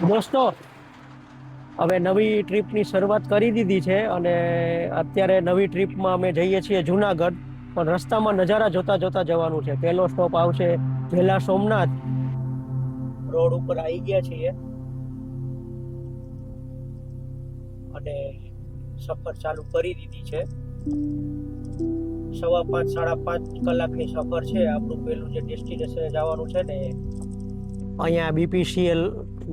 દોસ્તો, હવે નવી ટ્રીપની શરૂઆત કરી દીધી છે અને અત્યારે નવી ટ્રીપમાં અમે જઈએ છીએ જુનાગઢ. પણ રસ્તામાં નજારા જોતા જોતા જવાનું છે. પહેલો સ્ટોપ આવશે ઘેલા સોમનાથ. રોડ ઉપર આવી ગયા છીએ અને સફર ચાલુ કરી દીધી છે. 5:15 5:30 કલાકની સફર છે. આપણું પેલું જે ડેસ્ટિનેશન જવાનું છે ને, અહીંયા BPCL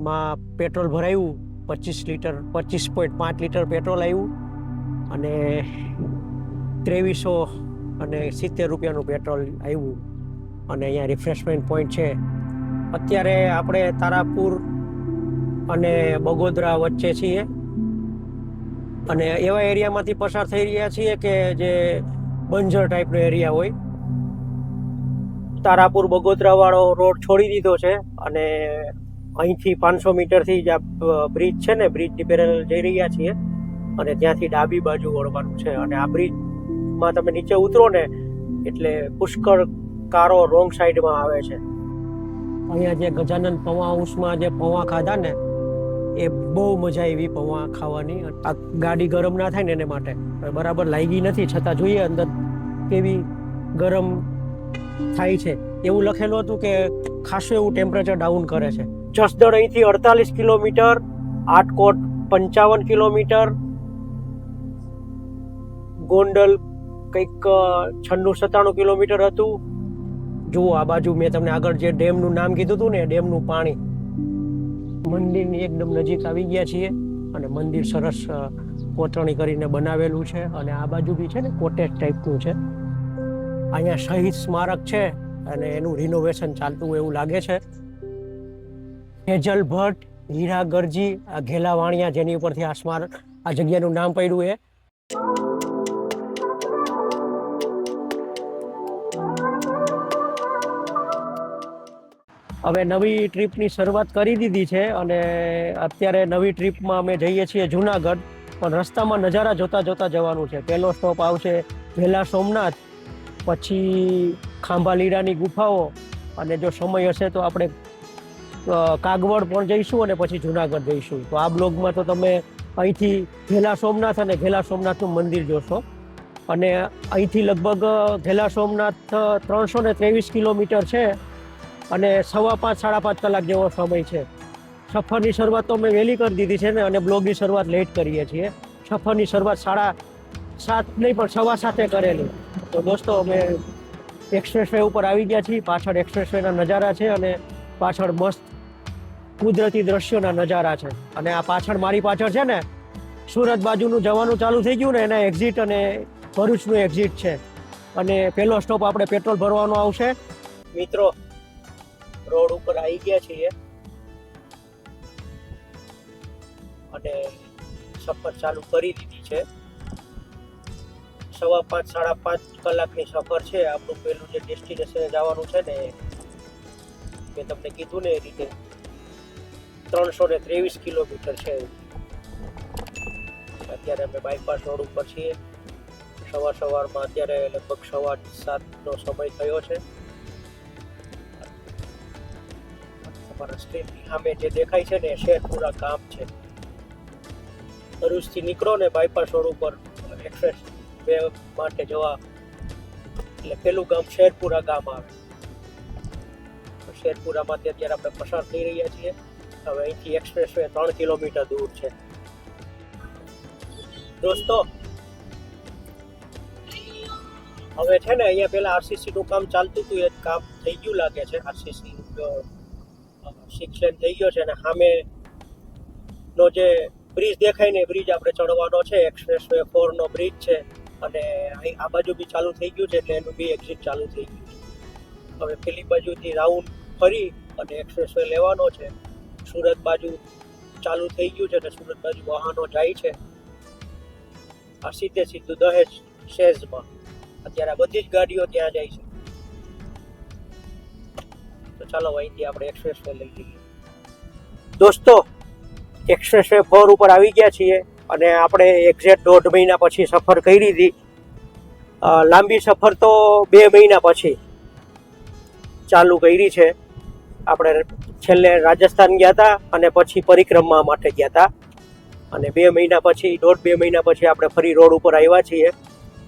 માં પેટ્રોલ ભરાયું. 25.5 લીટર પેટ્રોલ આવ્યું અને 2370 રૂપિયાનું પેટ્રોલ આવ્યું. અને અહીંયા રિફ્રેશમેન્ટ પોઈન્ટ છે. અત્યારે આપણે તારાપુર અને બગોદરા વચ્ચે છીએ અને એવા એરિયામાંથી પસાર થઈ રહ્યા છીએ કે જે બંજર ટાઈપનો એરિયા હોય. તારાપુર બગોદરા વાળો રોડ છોડી દીધો છે અને અહીંથી 500 મીટરથી જ આ બ્રિજ છે ને, બ્રિજની પેરેલલ જઈ રહ્યા છીએ અને ત્યાંથી ડાબી બાજુ વળવાનું છે. અને આ બ્રિજમાં તમે નીચે ઉતરો ને એટલે પુષ્કળ કારો રોંગ સાઈડમાં આવે છે. અહીંયા જે ગજાનન પૌવા હાઉસમાં જે પૌવા ખાધા ને, એ બહુ મજા આવી પૌવા ખાવાની. આ ગાડી ગરમ ના થાય ને એને માટે બરાબર લાગી નથી, છતાં જોઈએ અંદર કેવી ગરમ થાય છે. એવું લખેલું હતું કે ખાસું એવું ટેમ્પરેચર ડાઉન કરે છે. જસદણ અહીંથી 48 કિલોમીટર, આટકોટ 55 કિલોમીટર, ગોંડલ કંઈક 96-97 કિલોમીટર હતું. જુઓ આ બાજુ મેં તમને આગળ જે ડેમનું નામ કીધું હતું ને, ડેમનું પાણી. મંદિરની એકદમ નજીક આવી ગયા છીએ અને મંદિર સરસ કોતરણી કરીને બનાવેલું છે અને આ બાજુ બી છે ને કોટેજ ટાઈપનું છે. અહીંયા શહીદ સ્મારક છે અને એનું રિનોવેશન ચાલતું એવું લાગે છે. હેજલ ભટ્ટ, હીરા ગરજી, આ ઘેલા વાણિયા જેની ઉપરથી આ સ્મારક, આ જગ્યાનું નામ પડ્યું એ. હવે નવી ટ્રીપની શરૂઆત કરી દીધી છે અને અત્યારે નવી ટ્રીપમાં અમે જઈએ છીએ જુનાગઢ. પણ રસ્તામાં નજારા જોતા જોતા જવાનું છે. પહેલો સ્ટોપ આવશે ઘેલા સોમનાથ, પછી ખાંભાલીરાની ગુફાઓ અને જો સમય હશે તો આપણે કાગવડ પણ જઈશું અને પછી જુનાગઢ જઈશું. તો આ બ્લોગમાં તો તમે અહીંથી ઘેલા સોમનાથ અને ઘેલા સોમનાથનું મંદિર જોશો. અને અહીંથી લગભગ ઘેલા સોમનાથ 323 કિલોમીટર છે અને 5:15 5:30 કલાક જેવો સમય છે. સફરની શરૂઆત તો અમે વહેલી કરી દીધી છે ને અને બ્લોગની શરૂઆત લેટ કરીએ છીએ. સફરની શરૂઆત 7:30 નહીં પણ 7:15 કરેલી. તો દોસ્તો, અમે એક્સપ્રેસ વે ઉપર આવી ગયા છીએ. પાછળ એક્સપ્રેસ વેના નજારા છે અને પાછળ મસ્ત કુદરતી દ્રશ્યોના નજારા છે. અને આ પાછળ મારી પાછળ છે ને, સુરત બાજુનું જવાનું ચાલુ થઈ ગયું ને, એના એક્ઝિટ અને ભરૂચનું એક્ઝિટ છે. અને પહેલો સ્ટોપ આપણે પેટ્રોલ ભરવાનો આવશે. મિત્રો, રોડ ઉપર આવી ગયા છીએ અને સફર ચાલુ કરી દીધી છે. 5:15 5:30 કલાકની સફર છે. આપણું પેલું જે ડેસ્ટિનેશન જવાનું છે ને, મેં તમને કીધું ને એ રીતે 323 કિલોમીટર છે. અત્યારે અમે બાયપાસ રોડ ઉપર છીએ. સવારમાં અત્યારે લગભગ 7:15 સમય થયો છે. અમારા સ્ક્રીનની સામે જે દેખાય છે ને, શેરપુરા ગામ છે. ભરૂચથી નીકળો ને બાયપાસ રોડ ઉપર એક્સપ્રેસ વે માટે જવા એટલે પેલું ગામ શેરપુરા ગામ આવે. શેરપુરામાંથી અત્યારે આપણે પસાર થઈ રહ્યા છીએ. હવે અહીંથી એક્સપ્રેસ વે 3 કિલોમીટર દૂર છે. દોસ્તો, હવે છે ને અહીંયા પેલા RCC નું કામ ચાલતું હતું, એ કામ થઈ ગયું લાગે છે. RCC 6 લેન થઈ ગયો છે અને સામે નો જે બ્રિજ દેખાય ને, બ્રિજ આપણે ચડવાનો છે. એક્સપ્રેસ વે 4 નો બ્રિજ છે અને આ બાજુ બી ચાલુ થઈ ગયું છે એટલે એનું બી એક્ઝિટ ચાલુ થઈ ગયું છે. હવે પેલી બાજુથી રાઉન્ડ ફરી અને એક્સપ્રેસ વે લેવાનો છે. સુરત બાજુ ચાલુ થઈ ગયું છે અને સુરત બાજુ વાહનો જાય છે. આ સીધું દહેજ શેઝમાં અત્યારે આ બધી જ ગાડીઓ ત્યાં જાય છે. તો ચાલો અહીંથી આપણે એક્સપ્રેસ વે લઈ લઈએ. દોસ્તો, એક્સપ્રેસ વે 4 ઉપર આવી ગયા છીએ અને આપણે એક્ઝેક્ટ 1.5 મહિના પછી સફર કરી હતી. લાંબી સફર તો 2 મહિના પછી ચાલુ કરી છે. આપણે છેલ્લે રાજસ્થાન ગયા હતા અને પછી પરિક્રમા માટે ગયા હતા. અને 2 મહિના પછી 1.5-2 મહિના પછી આપણે ફરી રોડ ઉપર આવ્યા છીએ.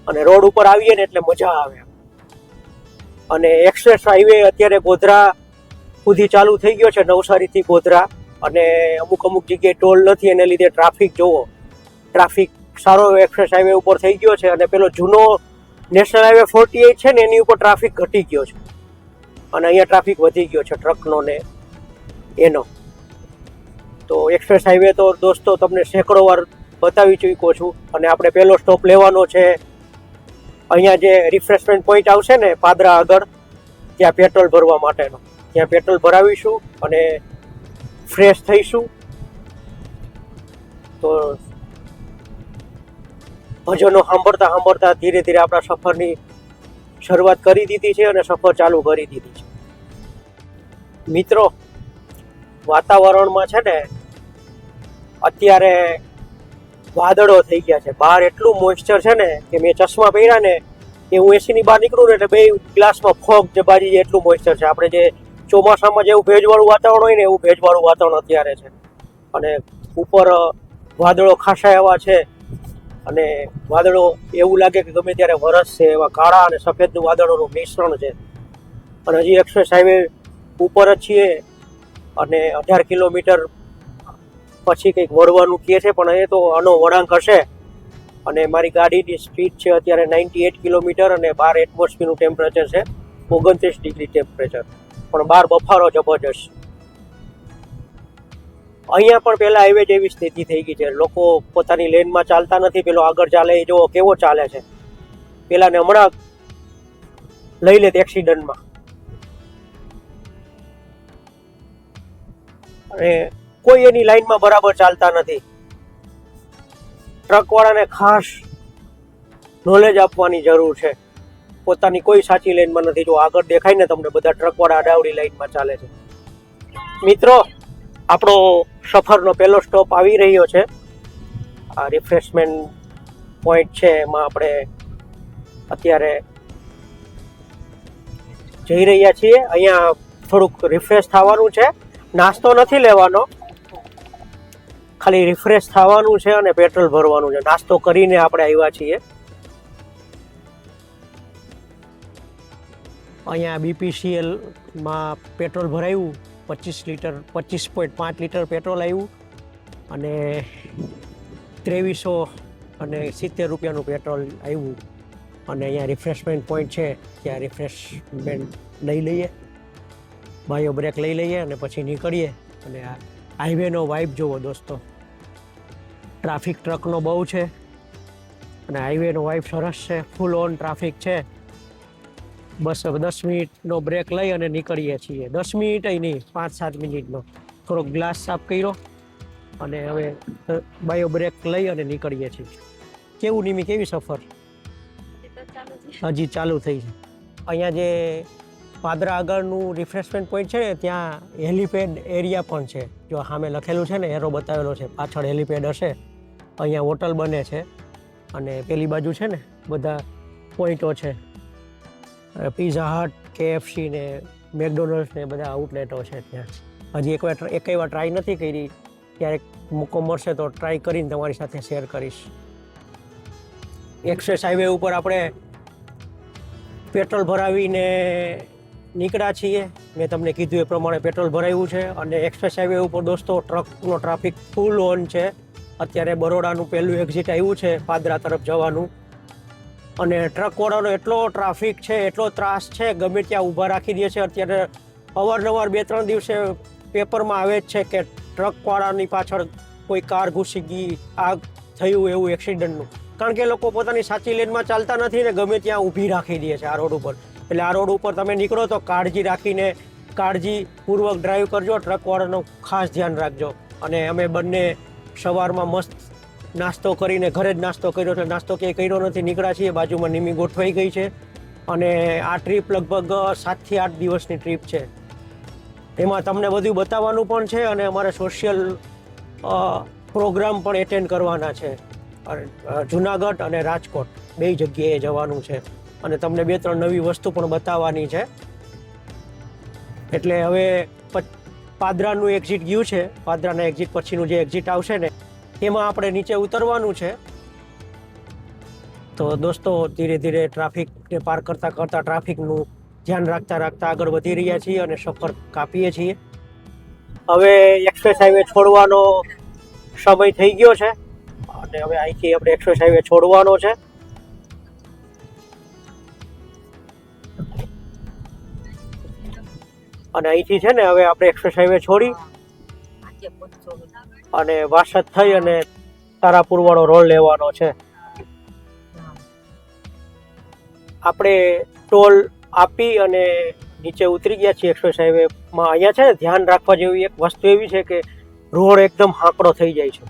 અને રોડ ઉપર આવીએ ને એટલે મજા આવે. અને એક્સપ્રેસ હાઈવે અત્યારે ગોધરા સુધી ચાલુ થઈ ગયો છે, નવસારીથી ગોધરા. અને અમુક જગ્યાએ ટોલ નથી, એને લીધે ટ્રાફિક જોવો, ટ્રાફિક સારો એક્સપ્રેસ હાઈવે ઉપર થઈ ગયો છે. અને પેલો જૂનો નેશનલ હાઈવે 48 છે ને એની ઉપર ટ્રાફિક ઘટી ગયો છે અને અહીંયા ટ્રાફિક વધી ગયો છે ટ્રકનો ને એનો. તો એક્સપ્રેસ હાઈવે તો દોસ્તો તમને સેંકડો વાર બતાવી ચૂક્યો છું. અને આપણે પહેલો સ્ટોપ લેવાનો છે અહીંયા જે રિફ્રેશમેન્ટ પોઈન્ટ આવશે ને પાદરા આગળ, ત્યાં પેટ્રોલ ભરવા માટેનો. ત્યાં પેટ્રોલ ભરાવીશું અને ફ્રેશ થઈશું. તો ભજનો સાંભળતા ધીરે ધીરે આપણા સફરની શરૂઆત કરી દીધી છે અને સફર ચાલુ કરી દીધી છે. મિત્રો, વાતાવરણમાં છે ને અત્યારે વાદળો થઈ ગયા છે. બહાર એટલું મોઇસ્ચર છે ને કે મેં ચશ્મા પહેર્યા ને કે હું એસીની બહાર નીકળું ને એટલે 2 ગ્લાસમાં ફોગ જબાજી જાય એટલું મોઇસ્ચર છે. આપણે જે ચોમાસામાં જેવું ભેજવાળું વાતાવરણ હોય ને એવું ભેજવાળું વાતાવરણ અત્યારે છે. અને ઉપર વાદળો ખાસા એવા છે અને વાદળો એવું લાગે કે ગમે ત્યારે વરસશે એવા કાળા અને સફેદનું વાદળોનું મિશ્રણ છે. અને હજી એક્સપ્રેસ હાઈવે ઉપર જ છીએ અને 18 કિલોમીટર પછી કંઈક વળવાનું કહે છે, પણ એ તો આનો વળાંક હશે. અને મારી ગાડીની સ્પીડ છે અત્યારે 98 કિલોમીટર અને 12 એટમોસ્ફિયરનું ટેમ્પરેચર છે, 29 ડિગ્રી ટેમ્પરેચર. પણ બહાર બફારો જબરજસ્ત. અહીંયા પણ પહેલા હાઈવે જેવી સ્થિતિ થઈ ગઈ છે. લોકો પોતાની લેનમાં ચાલતા નથી, પેલો આગળ ચાલે એ જો કેવો ચાલે છે. પેલાને હમણાં લઈ લે એક્સિડન્ટમાં. અને કોઈ એની લાઈનમાં બરાબર ચાલતા નથી. ટ્રકવાળાને ખાસ નોલેજ આપવાની જરૂર છે. પોતાની કોઈ સાચી લાઈનમાં નથી. જો આગળ દેખાય ને તમને બધા ટ્રકવાળા આડાવડી લાઈનમાં ચાલે છે. મિત્રો, આપણો સફરનો પહેલો સ્ટોપ આવી રહ્યો છે. આ રિફ્રેશમેન્ટ પોઈન્ટ છે, એમાં આપણે અત્યારે જઈ રહ્યા છીએ. અહીંયા થોડુંક રિફ્રેશ થવાનું છે. નાસ્તો નથી લેવાનો, ખાલી રિફ્રેશ થવાનું છે અને પેટ્રોલ ભરવાનું છે. નાસ્તો કરીને આપણે આવ્યા છીએ. અહીંયા BPCLમાં પેટ્રોલ ભરાયું, 25.5 લીટર પેટ્રોલ આવ્યું અને 2370 રૂપિયાનું પેટ્રોલ આવ્યું. અને અહીંયા રિફ્રેશમેન્ટ પોઈન્ટ છે, ત્યાં રિફ્રેશમેન્ટ લઈ લઈએ, બાયો બ્રેક લઈ લઈએ અને પછી નીકળીએ. અને આ હાઈવેનો વાઇબ જુઓ દોસ્તો, ટ્રાફિક ટ્રકનો બહુ છે અને હાઈવેનો વાઇબ સરસ છે. ફૂલ ઓન ટ્રાફિક છે. બસ 10 મિનિટનો બ્રેક લઈ અને નીકળીએ છીએ. 10 મિનિટ નહીં, 5-7 મિનિટનો. થોડોક ગ્લાસ સાફ કર્યો અને હવે બાયો બ્રેક લઈ અને નીકળીએ છીએ. કેવું નિમી, કેવી સફર? હજી ચાલુ થઈ છે. અહીંયા જે પાદરા આગળનું રિફ્રેશમેન્ટ પોઈન્ટ છે ને ત્યાં હેલીપેડ એરિયા પણ છે. જો સામે લખેલું છે ને, એરો બતાવેલો છે, પાછળ હેલીપેડ હશે. અહીંયા હોટલ બને છે અને પેલી બાજુ છે ને બધા પોઈન્ટો છે. પિઝા હટ, KFC ને મેકડોનલ્ડ્સ ને બધા આઉટલેટો છે ત્યાં. હજી એક વાર ટ્રાય નથી કરી. ક્યારેક મોકો મળશે તો ટ્રાય કરીને તમારી સાથે શેર કરીશ. એક્સપ્રેસ હાઈવે ઉપર આપણે પેટ્રોલ ભરાવીને નીકળ્યા છીએ. મેં તમને કીધું એ પ્રમાણે પેટ્રોલ ભરાયું છે. અને એક્સપ્રેસ હાઈવે ઉપર દોસ્તો ટ્રકનો ટ્રાફિક ફૂલ ઓન છે. અત્યારે બરોડાનું પહેલું એક્ઝિટ આવ્યું છે પાદરા તરફ જવાનું. અને ટ્રકવાળાનો એટલો ટ્રાફિક છે, એટલો ત્રાસ છે, ગમે ત્યાં ઊભા રાખી દે છે. અત્યારે અવારનવાર 2-3 દિવસે પેપરમાં આવે જ છે કે ટ્રકવાળાની પાછળ કોઈ કાર ઘૂસી ગઈ, આગ થયું એવું એક્સિડન્ટનું. કારણ કે લોકો પોતાની સાચી લેનમાં ચાલતા નથી ને ગમે ત્યાં ઊભી રાખી દે છે આ રોડ ઉપર. એટલે આ રોડ ઉપર તમે નીકળો તો કાળજી રાખીને, કાળજીપૂર્વક ડ્રાઈવ કરજો. ટ્રકવાળાનું ખાસ ધ્યાન રાખજો. અને અમે બંને સવારમાં મસ્ત નાસ્તો કરીને, ઘરે જ નાસ્તો કર્યો, એટલે નાસ્તો ક્યાંય કર્યો નથી, નીકળ્યા છીએ. બાજુમાં નિમી ગોઠવાઈ ગઈ છે. અને આ ટ્રીપ લગભગ 7 થી 8 દિવસની ટ્રીપ છે. એમાં તમને બધું બતાવવાનું પણ છે અને અમારે સોશિયલ પ્રોગ્રામ પણ એટેન્ડ કરવાના છે. જુનાગઢ અને રાજકોટ 2 જગ્યાએ જવાનું છે અને તમને 2-3 નવી વસ્તુ પણ બતાવવાની છે. એટલે હવે પાદરાનું એક્ઝિટ ગયું છે. પાદરાના એક્ઝિટ પછીનું જે એક્ઝિટ આવશે ને એમાં આપણે નીચે ઉતરવાનું છે. તો દોસ્તો ધીરે ધીરે ટ્રાફિકને પાર કરતાં કરતાં ટ્રાફિકનું ધ્યાન રાખતા રાખતા આગળ વધી રહ્યા છીએ અને સફર કાપીએ છીએ. હવે એક્સપ્રેસ હાઈવે છોડવાનો સમય થઈ ગયો છે અને હવે અહીંથી આપણે એક્સપ્રેસ હાઈવે છોડવાનો છે. અને અહીંથી છે ને હવે આપણે એક્સપ્રેસ હાઈવે છોડી અને વાસદ થઈ અને તારાપુર વાળો રોડ લેવાનો છે. આપણે ટોલ આપી અને નીચે ઉતરી ગયા છીએ એક્સપ્રેસ હાઈવેમાં. અહીંયા છે ને ધ્યાન રાખવા જેવી એક વસ્તુ એવી છે કે રોડ એકદમ હાંકડો થઈ જાય છે.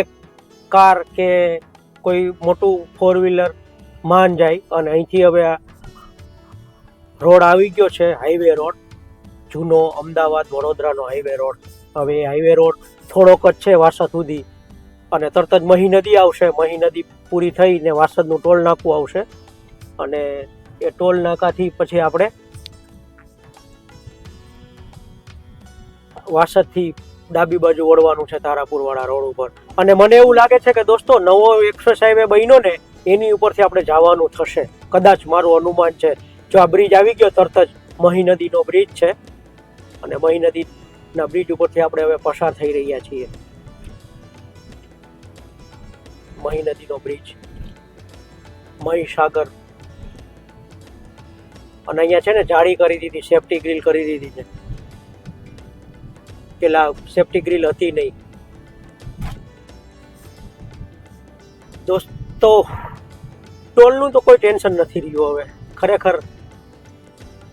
એક કાર કે કોઈ મોટું 4 વ્હીલર માન જાય અને અહીંથી હવે આ રોડ આવી ગયો છે, હાઈવે રોડ, જૂનો અમદાવાદ વડોદરાનો હાઈવે રોડ. હવે હાઈવે રોડ થોડોક જ છે વાસદ સુધી અને તરત જ મહી નદી આવશે. મહી નદી પૂરી થઈને વાસદનું ટોલ નાકું આવશે અને એ ટોલ નાકાથી પછી આપણે વાસદથી ડાબી બાજુ વળવાનું છે તારાપુર વાળા રોડ ઉપર. અને મને એવું લાગે છે કે દોસ્તો નવો એક્સપ્રેસ હાઈવે બન્યો ને એની ઉપરથી આપણે જવાનું થશે, કદાચ મારું અનુમાન છે. જો આ બ્રિજ આવી ગયો તરત જ મહી નદીનો બ્રિજ છે અને મહી નદીના બ્રિજ ઉપરથી આપણે હવે પસાર થઈ રહ્યા છીએ. મહી નદીનો બ્રિજ, મહીસાગર. અને અહીંયા છે ને જાળી કરી દીધી, સેફટી ગ્રીલ કરી દીધી છે. પેલા સેફટી ગ્રીલ હતી નહીં. દોસ્તો ટોલનું તો કોઈ ટેન્શન નથી રહ્યું હવે ખરેખર,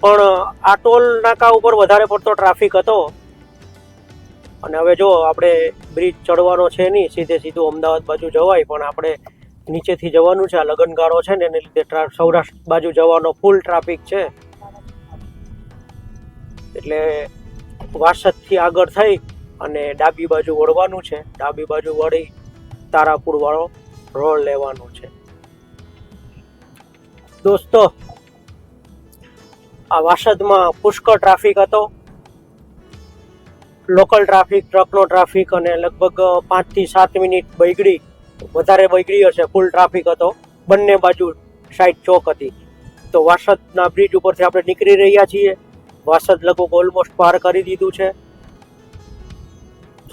પણ આ ટોલ નાકા ઉપર વધારે પડતો ટ્રાફિક હતો. અને હવે જો આપણે બ્રિજ ચડવાનો છે નહીં, સીધે સીધું અમદાવાદ બાજુ જવાય, પણ આપણે નીચેથી જવાનું છે. આ લગનગાળો છે ને એને લીધે સૌરાષ્ટ્ર બાજુ જવાનો ફૂલ ટ્રાફિક છે. એટલે વાસદથી આગળ થઈ અને ડાબી બાજુ વળવાનું છે. ડાબી બાજુ વળી તારાપુર વાળો રોડ લેવાનો છે. દોસ્તો આ વાસદમાં પુષ્કળ ટ્રાફિક હતો, લોકલ ટ્રાફિક, ટ્રકનો ટ્રાફિક, અને લગભગ 5 થી 7 મિનિટ બગડી, વધારે બગડી હશે. ફૂલ ટ્રાફિક હતો, બંને બાજુ સાઈડ ચોક હતી. તો વાસદના બ્રિજ ઉપરથી આપણે નીકળી રહ્યા છીએ. વાસદ લગભગ ઓલમોસ્ટ પાર કરી દીધું છે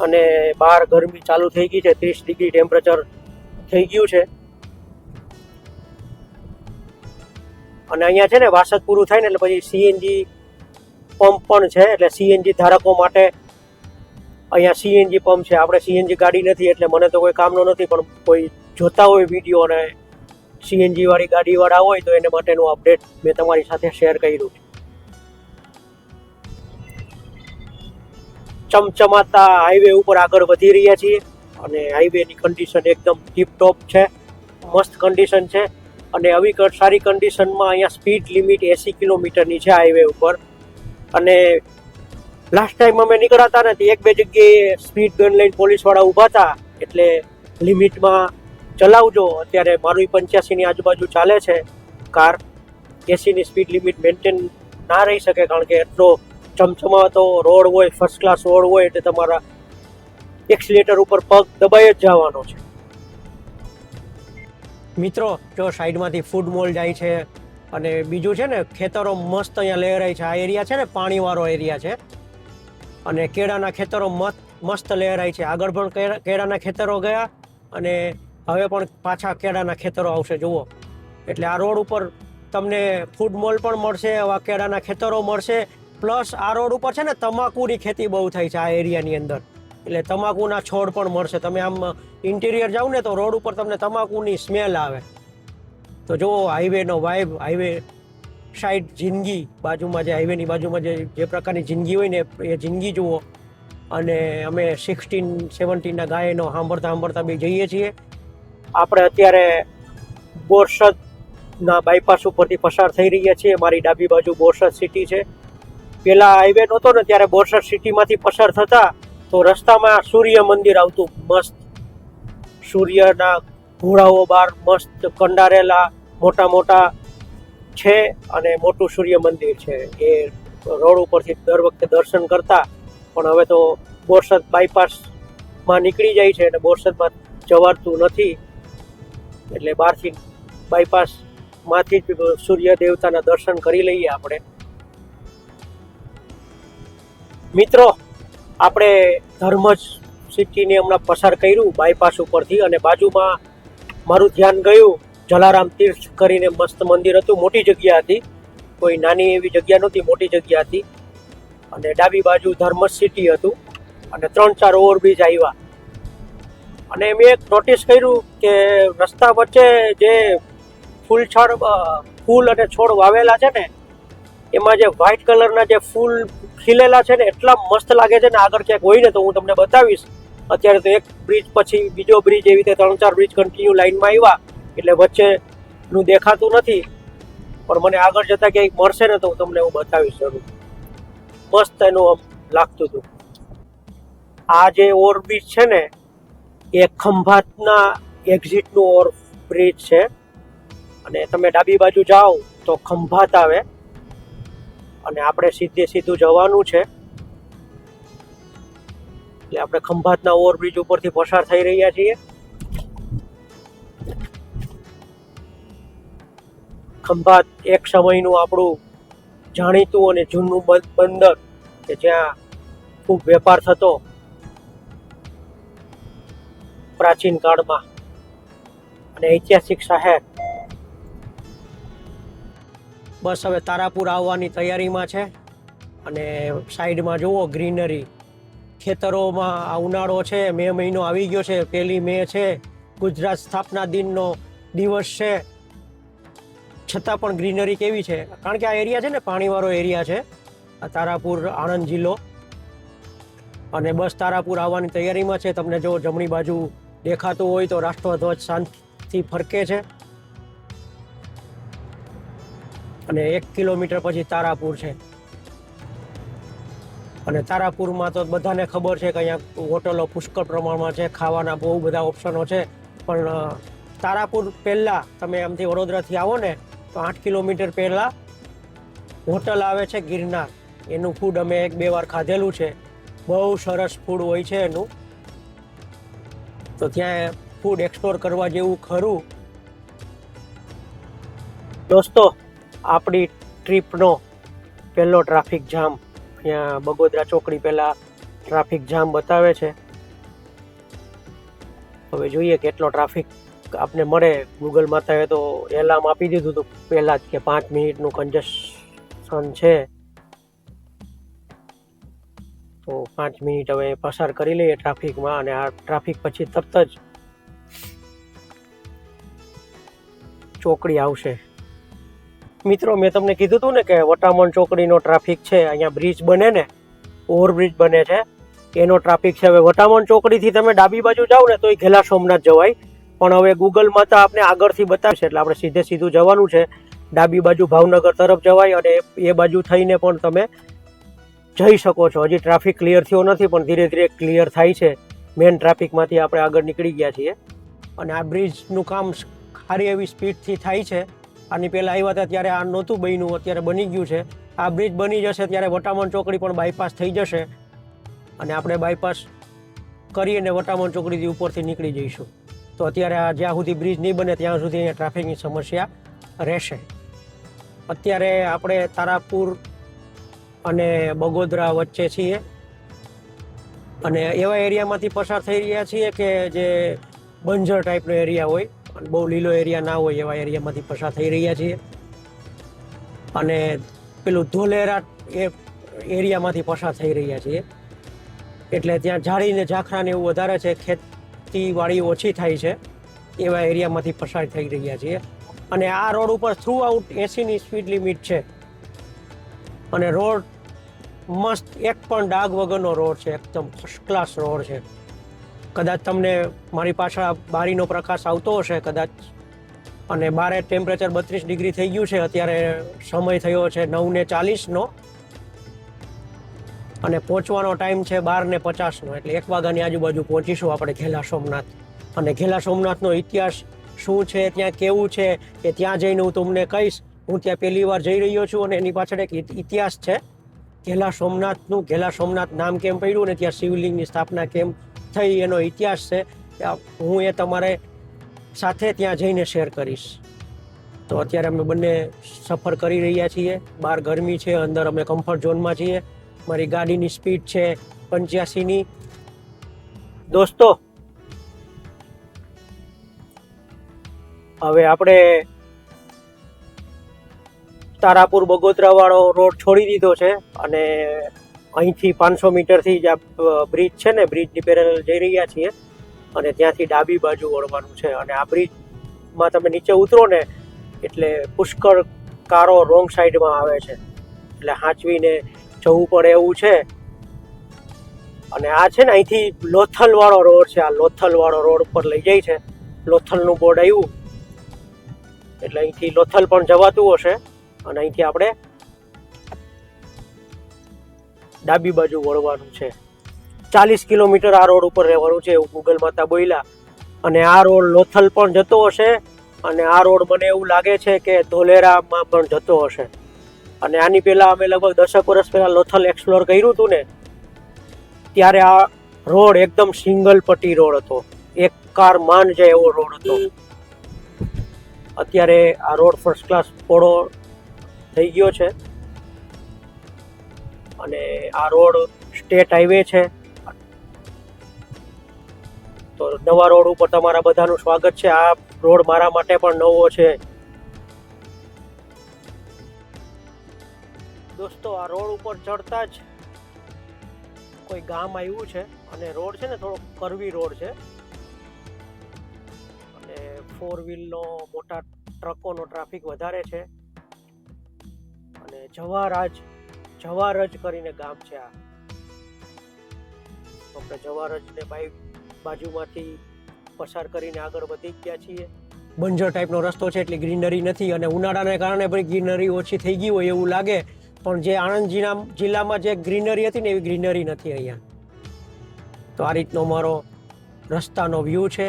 અને બહાર ગરમી ચાલુ થઈ ગઈ છે. 30 ડિગ્રી ટેમ્પરેચર થઈ ગયું છે. અને અહીંયા છે ને વાસદ પૂરું થાય ને એટલે પછી સીએનજી પંપ પણ છે. એટલે સીએનજી ધારકો માટે અહીંયા સીએનજી પંપ છે. આપણે સીએનજી ગાડી નથી એટલે મને તો કોઈ કામનો નથી, પણ કોઈ જોતા હોય વિડીયો અને સીએનજી વાળી ગાડીવાળા હોય તો એને માટેનું અપડેટ મેં તમારી સાથે શેર કર્યું છે. ચમચમાતા હાઈવે ઉપર આગળ વધી રહ્યા છીએ અને હાઈવેની કન્ડિશન એકદમ ટીપ ટોપ છે, મસ્ત કન્ડિશન છે. અને આવી સારી કન્ડિશનમાં અહીંયા સ્પીડ લિમિટ 80 કિલોમીટરની છે હાઈવે ઉપર. અને લાસ્ટ ટાઈમ અમે નીકળ્યા હતા ને 1-2 જગ્યાએ સ્પીડ ગન લઈને પોલીસવાળા ઊભા હતા. એટલે લિમિટમાં ચલાવજો. અત્યારે મારું 85ની આજુબાજુ ચાલે છે કાર. 80ની સ્પીડ લિમિટ મેન્ટેન ના રહી શકે, કારણ કે એટલો ચમચમાતો રોડ હોય, ફર્સ્ટ ક્લાસ રોડ હોય, એટલે તમારા એક્સિલેટર ઉપર પગ દબાઈ જ જવાનો છે. મિત્રો જો સાઈડમાંથી ફૂડ મોલ જાય છે અને બીજું છે ને ખેતરો મસ્ત અહીંયા લહેરાય છે. આ એરિયા છે ને પાણીવાળો એરિયા છે અને કેળાના ખેતરો મસ્ત લહેરાય છે. આગળ પણ કેળાના ખેતરો ગયા અને હવે પણ પાછા કેળાના ખેતરો આવશે જુઓ. એટલે આ રોડ ઉપર તમને ફૂડ મોલ પણ મળશે, આવા કેળાના ખેતરો મળશે. પ્લસ આ રોડ ઉપર છે ને તમાકુની ખેતી બહુ થાય છે આ એરિયાની અંદર, એટલે તમાકુના છોડ પણ મળશે. તમે આમ ઇન્ટિરિયર જાઓ ને તો રોડ ઉપર તમને તમાકુની સ્મેલ આવે. તો જુઓ હાઈવેનો વાઇબ, હાઈવે સાઈડ જિંદગી, બાજુમાં જે હાઈવેની બાજુમાં જે પ્રકારની જિંદગી હોય ને એ જિંદગી જુઓ. અને અમે 16-17ના ગાયનો સાંભળતા બી જઈએ છીએ. આપણે અત્યારે બોરસદના બાયપાસ ઉપરથી પસાર થઈ રહ્યા છીએ. મારી ડાબી બાજુ બોરસદ સિટી છે. પેલા હાઈવે નહોતો ને ત્યારે બોરસદ સિટીમાંથી પસાર થતા તો રસ્તામાં સૂર્ય મંદિર આવતું મસ્ત. સૂર્યના ઘોડાઓ બહાર મસ્ત કંડારેલા મોટા મોટા છે અને મોટું સૂર્ય મંદિર છે. એ રોડ ઉપરથી દર વખતે દર્શન કરતા પણ હવે તો બોરસદ બાયપાસમાં નીકળી જાય છે અને બોરસદમાં જવાતું નથી, એટલે બહારથી બાયપાસમાંથી જ સૂર્ય દેવતાના દર્શન કરી લઈએ આપણે. મિત્રો, આપણે ધર્મજ સિટીને હમણાં પસાર કર્યું બાયપાસ ઉપરથી, અને બાજુમાં મારું ધ્યાન ગયું જલારામ તીર્થ કરીને મસ્ત મંદિર હતું. મોટી જગ્યા હતી, કોઈ નાની એવી જગ્યા નહોતી, મોટી જગ્યા હતી. અને ડાબી બાજુ ધર્મજ સિટી હતું અને 3-4 ઓવરબ્રિજ આવ્યા. અને મેં એક નોટિસ કર્યું કે રસ્તા વચ્ચે જે ફૂલ અને છોડ વાવેલા છે ને, એમાં જે વ્હાઇટ કલરના જે ફૂલ ખીલેલા છે ને, એટલા મસ્ત લાગે છે ને. આગળ ક્યાંક હોય ને તો હું તમને બતાવીશ. અત્યારે તો એક બ્રિજ પછી બીજો બ્રિજ, એવી રીતે 3-4 બ્રિજ કન્ટિન્યુ લાઈનમાં આવ્યા, એટલે વચ્ચેનું દેખાતું નથી. પણ મને આગળ જતા ક્યાંક મળશે ને તો હું તમને બતાવીશ જરૂર. મસ્ત એનું આમ લાગતું હતું. આ જે ઓવરબ્રિજ છે ને, એ ખંભાતના એક્ઝિટનું ઓવરબ્રિજ છે. અને તમે ડાબી બાજુ જાઓ તો ખંભાત આવે, અને આપણે સીધું જવાનું છે. એટલે આપણે ખંભાતના ઓવરબ્રિજ ઉપરથી પસાર થઈ રહ્યા છીએ. ખંભાત એક સમયનું આપણું જાણીતું અને જૂનું બંદર, કે જ્યાં ખૂબ વેપાર થતો પ્રાચીન કાળમાં, અને ઐતિહાસિક શહેર. બસ હવે તારાપુર આવવાની તૈયારીમાં છે. અને સાઈડમાં જુઓ ગ્રીનરી, ખેતરોમાં આ ઉનાળો છે, મે મહિનો આવી ગયો છે, 1 મે છે, ગુજરાત સ્થાપના દિનનો દિવસ છે, છતાં પણ ગ્રીનરી કેવી છે. કારણ કે આ એરિયા છે ને પાણીવાળો એરિયા છે, આ તારાપુર આણંદ જિલ્લો. અને બસ તારાપુર આવવાની તૈયારીમાં છે. તમને જો જમણી બાજુ દેખાતું હોય તો રાષ્ટ્રધ્વજ શાંતિથી ફરકે છે. અને 1 કિલોમીટર પછી તારાપુર છે. અને તારાપુરમાં તો બધાને ખબર છે કે અહીંયા હોટલો પુષ્કળ પ્રમાણમાં છે, ખાવાના બહુ બધા ઓપ્શનો છે. પણ તારાપુર પહેલાં તમે આમથી વડોદરાથી આવો ને તો 8 કિલોમીટર પહેલાં હોટલ આવે છે ગિરનાર. એનું ફૂડ અમે 1-2 વાર ખાધેલું છે. બહુ સરસ ફૂડ હોય છે એનું. તો ત્યાં ફૂડ એક્સપ્લોર કરવા જેવું ખરું. દોસ્તો, આપણી ટ્રીપનો પહેલો ટ્રાફિક જામ અહીંયા બગોદરા ચોકડી પહેલાં ટ્રાફિક જામ બતાવે છે. હવે જોઈએ કેટલો ટ્રાફિક આપને મળે. ગૂગલ માતાએ તો એલાર્મ આપી દીધું હતું પહેલાં જ કે 5 મિનિટનું કન્જેશન છે. તો 5 મિનિટ હવે પસાર કરી લઈએ ટ્રાફિકમાં, અને આ ટ્રાફિક પછી તરત જ ચોકડી આવશે. મિત્રો, મેં તમને કીધું હતું ને કે વટામણ ચોકડીનો ટ્રાફિક છે. અહીંયા બ્રિજ બને ને, ઓવરબ્રિજ બને છે, એનો ટ્રાફિક છે. હવે વટામણ ચોકડીથી તમે ડાબી બાજુ જાઓ ને તો એ ઘેલા સોમનાથ જવાય. પણ હવે ગૂગલ માતા આપણે આગળથી બતાવશે, એટલે આપણે સીધું જવાનું છે. ડાબી બાજુ ભાવનગર તરફ જવાય, અને એ બાજુ થઈને પણ તમે જઈ શકો છો. હજી ટ્રાફિક ક્લિયર થયો નથી, પણ ધીરે ધીરે ક્લિયર થાય છે. મેઇન ટ્રાફિકમાંથી આપણે આગળ નીકળી ગયા છીએ. અને આ બ્રિજનું કામ સારી એવી સ્પીડથી થાય છે. આની પહેલાં આવ્યા હતા ત્યારે આ નહોતું બન્યું, અત્યારે બની ગયું છે. આ બ્રિજ બની જશે ત્યારે વટામણ ચોકડી પણ બાયપાસ થઈ જશે, અને આપણે બાયપાસ કરીને વટામણ ચોકડીથી ઉપરથી નીકળી જઈશું. તો અત્યારે આ જ્યાં સુધી બ્રિજ નહીં બને ત્યાં સુધી અહીંયા ટ્રાફિકની સમસ્યા રહેશે. અત્યારે આપણે તારાપુર અને બગોદરા વચ્ચે છીએ, અને એવા એરિયામાંથી પસાર થઈ રહ્યા છીએ કે જે બંજર ટાઈપનો એરિયા હોય, અને બહુ લીલો એરિયા ના હોય, એવા એરિયામાંથી પસાર થઈ રહ્યા છીએ. અને પેલું ધોલેરા એ એરિયામાંથી પસાર થઈ રહ્યા છીએ. એટલે ત્યાં ઝાડીને ઝાખરાને એવું વધારે છે, ખેતીવાડી ઓછી થાય છે, એવા એરિયામાંથી પસાર થઈ રહ્યા છીએ. અને આ રોડ ઉપર થ્રુ આઉટ 80ની સ્પીડ લિમિટ છે. અને રોડ મસ્ત, એક પણ ડાઘ વગરનો રોડ છે, એકદમ ફર્સ્ટ ક્લાસ રોડ છે. કદાચ તમને મારી પાછળ બારીનો પ્રકાશ આવતો હશે કદાચ. અને બારે ટેમ્પરેચર 32 ડિગ્રી થઈ ગયું છે. અત્યારે સમય થયો છે 9:40નો, અને પહોંચવાનો ટાઈમ છે 12:50નો. એટલે 1 વાગ્યાની આજુબાજુ પહોંચીશું આપણે ઘેલા સોમનાથ. અને ઘેલા સોમનાથનો ઇતિહાસ શું છે, ત્યાં કેવું છે, એ ત્યાં જઈને હું તમને કહીશ. હું ત્યાં પહેલી વાર જઈ રહ્યો છું, અને એની પાછળ એક ઇતિહાસ છે. ઘેલા સોમનાથનું ઘેલા સોમનાથ નામ કેમ પડ્યું ને ત્યાં શિવલિંગની સ્થાપના કેમ થઈ એનો ઇતિહાસ છે, હું એ તમારે સાથે ત્યાં જઈને શેર કરીશ. તો અત્યારે અમે બંને સફર કરી રહ્યા છીએ. બહાર ગરમી છે, અંદર અમે કમ્ફર્ટ ઝોનમાં છીએ. મારી ગાડીની સ્પીડ છે 85ની. દોસ્તો, હવે આપણે તારાપુર બગોદરા વાળો રોડ છોડી દીધો છે અને અહીંથી 500 મીટરથી જ આ બ્રિજ છે ને, બ્રિજની પેરેલલ જઈ રહ્યા છીએ અને ત્યાંથી ડાબી બાજુ વળવાનું છે. અને આ બ્રિજમાં તમે નીચે ઉતરો ને એટલે પુષ્કળ કારો રોંગ સાઈડમાં આવે છે, એટલે હાંચવીને જવું પડે એવું છે. અને આ છે ને અહીંથી લોથલ વાળો રોડ છે, આ લોથલ વાળો રોડ ઉપર લઈ જાય છે. લોથલનું બોર્ડ આવ્યું એટલે અહીંથી લોથલ પણ જવાતું હશે. અને અહીંથી આપણે ડાબી બાજુ વળવાનું છે. 40 કિલોમીટર આ રોડ ઉપર રહેવાનું છે એવું ગૂગલ માતા બોલ્યા. અને આ રોડ લોથલ પણ જતો હશે અને આ રોડ મને એવું લાગે છે કે ધોલેરામાં પણ જતો હશે. અને આની પહેલા અમે લગભગ 10 વર્ષ પહેલા લોથલ એક્સપ્લોર કર્યું હતું ને, ત્યારે આ રોડ એકદમ સિંગલ પટ્ટી રોડ હતો, એક કાર માંડ જાય એવો રોડ હતો. અત્યારે આ રોડ ફર્સ્ટ ક્લાસ પોળો થઈ ગયો છે અને આ રોડ સ્ટેટ હાઈવે છે. તો નવા રોડ ઉપર તમારા બધાનું સ્વાગત છે. આ રોડ મારા માટે પણ નવો છે. દોસ્તો, આ રોડ ઉપર ચડતા જ કોઈ ગામ આવ્યું છે અને રોડ છે ને થોડો કરવી રોડ છે અને 4 વ્હીલનો મોટા ટ્રકોનો ટ્રાફિક વધારે છે. અને જવારજ કરીને ગામ છે આ. આપણે જવારજને બાજુમાંથી પસાર કરીને આગળ વધી ગયા છીએ. બંજર ટાઈપનો રસ્તો છે એટલે ગ્રીનરી નથી અને ઉનાળાને કારણે પણ ગ્રીનરી ઓછી થઈ ગઈ હોય એવું લાગે, પણ જે આણંદ જિલ્લામાં જે ગ્રીનરી હતી ને એવી ગ્રીનરી નથી અહીંયા. તો આ રીતનો મારો રસ્તાનો વ્યૂ છે,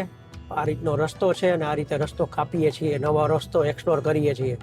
આ રીતનો રસ્તો છે અને આ રીતે રસ્તો કાપીએ છીએ, નવો રસ્તો એક્સપ્લોર કરીએ છીએ.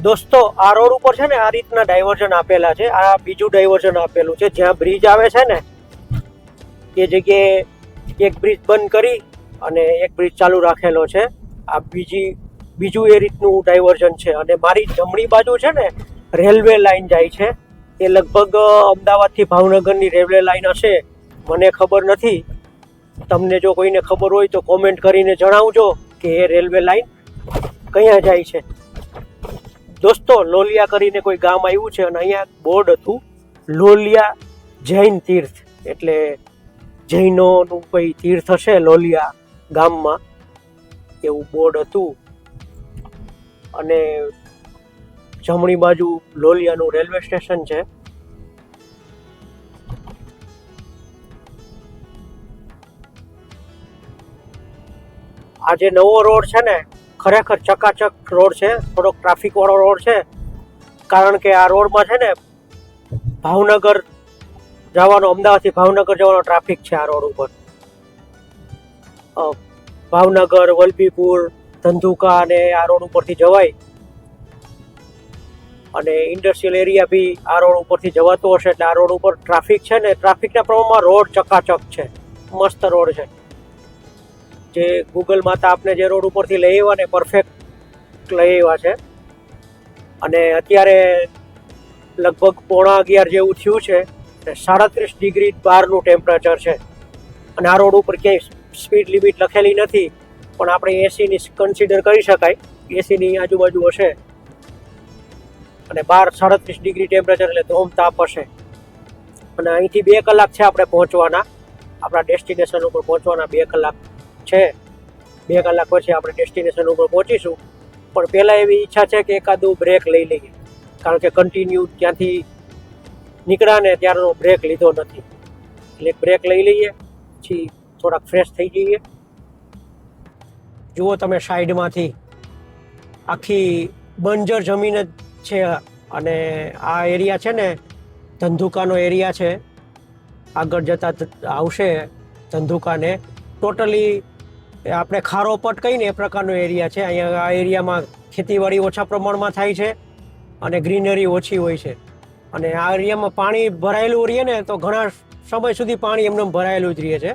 દોસ્તો, આ રોડ ઉપર છે ને આ રીતના ડાયવર્ઝન આપેલા છે. આ બીજું ડાયવર્ઝન આપેલું છે. જ્યાં બ્રિજ આવે છે ને એ જગ્યાએ એક બ્રિજ બંધ કરી અને એક બ્રિજ ચાલુ રાખેલો છે. આ બીજું એ રીતનું ડાયવર્ઝન છે. અને મારી જમણી બાજુ છે ને રેલવે લાઈન જાય છે. એ લગભગ અમદાવાદથી ભાવનગરની રેલવે લાઈન હશે, મને ખબર નથી. તમને જો કોઈને ખબર હોય તો કોમેન્ટ કરીને જણાવજો કે એ રેલવે લાઈન કયા જાય છે. દોસ્તો, લોલિયા કરીને કોઈ ગામ આવ્યું છે અને અહીંયા બોર્ડ હતું લોલિયા જૈન તીર્થ, એટલે જૈનોનું કોઈ તીર્થ હશે લોલિયા ગામમાં, એવું બોર્ડ હતું. અને જમણી બાજુ લોલિયાનું રેલવે સ્ટેશન છે. આ જે નવો રોડ છે ને ખરેખર ચકાચક રોડ છે, થોડોક ટ્રાફિક વાળો રોડ છે, કારણ કે આ રોડમાં છે ને ભાવનગર જવાનો, અમદાવાદથી ભાવનગર જવાનો ટ્રાફિક છે આ રોડ ઉપર. ભાવનગર, વલભીપુર, ધંધુકા અને આ રોડ ઉપરથી જવાય. અને ઇન્ડસ્ટ્રીયલ એરિયા બી આ રોડ ઉપરથી જવાતો હશે, એટલે આ રોડ ઉપર ટ્રાફિક છે ને ટ્રાફિકના પ્રમાણમાં રોડ ચકાચક છે, મસ્ત રોડ છે. જે ગૂગલ માતા આપણે જે રોડ ઉપરથી લઈ આવ્યા ને પરફેક્ટ લઈ આવ્યા છે. અને અત્યારે લગભગ 11:15 જેવું થયું છે, 37 ડિગ્રી બહારનું ટેમ્પરેચર છે. અને આ રોડ ઉપર ક્યાંય સ્પીડ લિમિટ લખેલી નથી, પણ આપણે એસીની કન્સિડર કરી શકાય, એસીની આજુબાજુ હશે. અને બહાર 37 ડિગ્રી ટેમ્પરેચર એટલે ધોમ તાપ હશે. અને અહીંથી 2 કલાક છે આપણે પહોંચવાના, આપણા ડેસ્ટિનેશન ઉપર પહોંચવાના 2 કલાક છે. 2 કલાક પછી આપણે ડેસ્ટિનેશન ઉપર પહોંચીશું. પણ પહેલાં એવી ઈચ્છા છે કે એકાદું બ્રેક લઈ લઈએ, કારણ કે કન્ટિન્યુ ત્યાંથી નીકળ્યા ને ત્યારનો બ્રેક લીધો નથી. એટલે બ્રેક લઈ લઈએ, પછી થોડાક ફ્રેશ થઈ જઈએ. જુઓ તમે સાઈડમાંથી આખી બંજર જમીન જ છે. અને આ એરિયા છે ને ધંધુકાનો એરિયા છે. આગળ જતા આવશે ધંધુકાને ટોટલી આપણે ખારોપટ કહીને એ પ્રકારનો એરિયા છે. અહીંયા આ એરિયામાં ખેતીવાડી ઓછા પ્રમાણમાં થાય છે અને ગ્રીનરી ઓછી હોય છે. અને આ એરિયામાં પાણી ભરાયેલું રહે ને તો ઘણા સમય સુધી પાણી એમને ભરાયેલું જ રહે છે.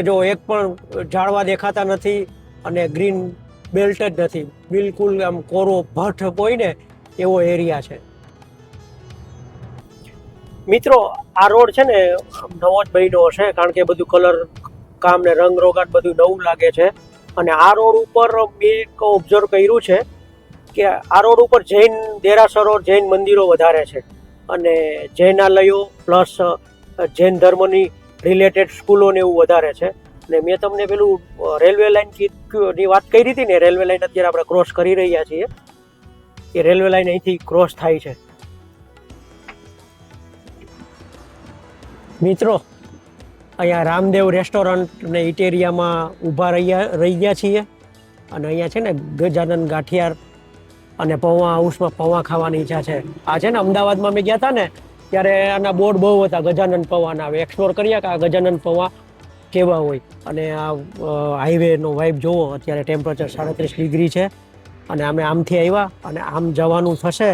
જો એક પણ ઝાડવા દેખાતા નથી અને ગ્રીન બેલ્ટ જ નથી, બિલકુલ આમ કોરો ભઠ્ઠ હોય ને એવો એરિયા છે. મિત્રો આ રોડ છે ને નવો જ બન્યો હશે, કારણ કે બધું કલર કામ ને રંગ રોગાટ બધું નવું લાગે છે. અને આ રોડ ઉપર મેં એક ઓબ્ઝર્વ કર્યું છે કે આ રોડ ઉપર જૈન દેરાસરો, જૈન મંદિરો વધારે છે. અને જૈનાલયો પ્લસ જૈન ધર્મની રિલેટેડ સ્કૂલો ને એવું વધારે છે. અને મેં તમને પેલું રેલવે લાઇનની વાત કરી હતી ને, રેલવે લાઇન અત્યારે આપણે ક્રોસ કરી રહ્યા છીએ. એ રેલવે લાઇન અહીંથી ક્રોસ થાય છે. મિત્રો અહીંયા રામદેવ રેસ્ટોરન્ટ ને ઇટેરિયામાં ઊભા રહી ગયા છીએ. અને અહીંયા છે ને ગજાનન ગાંઠિયાર અને પૌવા હાઉસમાં પૌવા ખાવાની ઈચ્છા છે. આ છે ને અમદાવાદમાં મેં ગયા હતા ને ત્યારે આના બોર્ડ બહુ હતા ગજાનન પૌવાના. હવે એક્સપ્લોર કર્યા કે આ ગજાનન પૌવા કેવા હોય. અને આ હાઈવેનો વાઇબ જોવો, અત્યારે ટેમ્પરેચર 37 ડિગ્રી છે. અને અમે આમથી આવ્યા અને આમ જવાનું થશે.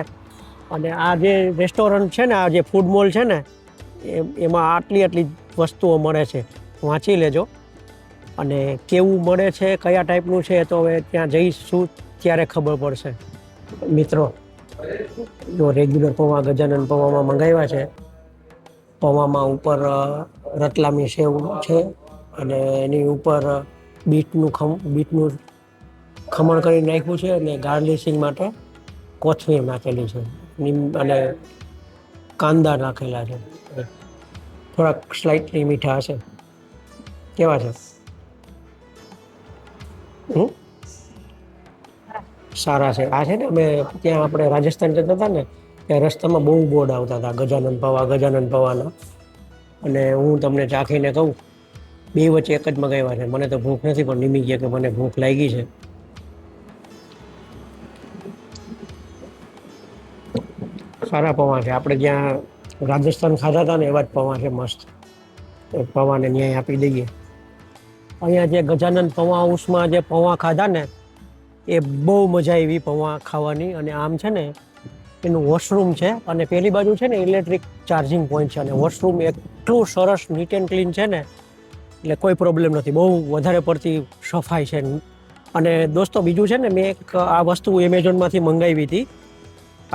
અને આ જે રેસ્ટોરન્ટ છે ને, આ જે ફૂડ મોલ છે ને, એમાં આટલી વસ્તુઓ મળે છે. વાંચી લેજો. અને કેવું મળે છે, કયા ટાઈપનું છે, તો હવે ત્યાં જઈશું ત્યારે ખબર પડશે. મિત્રો જો રેગ્યુલર પૌવા ગજાનન પૌવામાં મંગાવ્યા છે. પૌવામાં ઉપર રતલામી સેવ છે અને એની ઉપર બીટનું ખમણ કરી નાખ્યું છે. અને ગાર્લિશિંગ માટે કોથમીર નાખેલી છે અને કાંદા નાખેલા છે. થોડાક સ્લાઇટલી મીઠા હશે. કેવા છે? સારા છે. આ છે ને અમે ત્યાં આપણે રાજસ્થાન જતા હતા ને ત્યાં રસ્તામાં બહુ બોર્ડ આવતા હતા ગજાનન પૌવાના. અને હું તમને ચાખીને કહું, 2 વચ્ચે એક જ મગાવ્યા છે. મને તો ભૂખ નથી, પણ નિમી ગયા કે મને ભૂખ લાગી છે. સારા પૌવા છે. આપણે જ્યાં રાજસ્થાન ખાધા હતા ને એવા જ પૌવા છે, મસ્ત. પૌવાને ન્યાય આપી દઈએ. અહીંયા જે ગજાનન પૌવા હાઉસમાં જે પૌવા ખાધા ને એ બહુ મજા આવી પૌવા ખાવાની. અને આમ છે ને એનું વોશરૂમ છે અને પેલી બાજુ છે ને ઇલેક્ટ્રિક ચાર્જિંગ પોઈન્ટ છે. અને વોશરૂમ એટલું સરસ નીટ એન્ડ ક્લીન છે ને, એટલે કોઈ પ્રોબ્લેમ નથી. બહુ વધારે પડતી સફાઈ છે. અને દોસ્તો બીજું છે ને, મેં એક આ વસ્તુ એમેઝોનમાંથી મંગાવી હતી.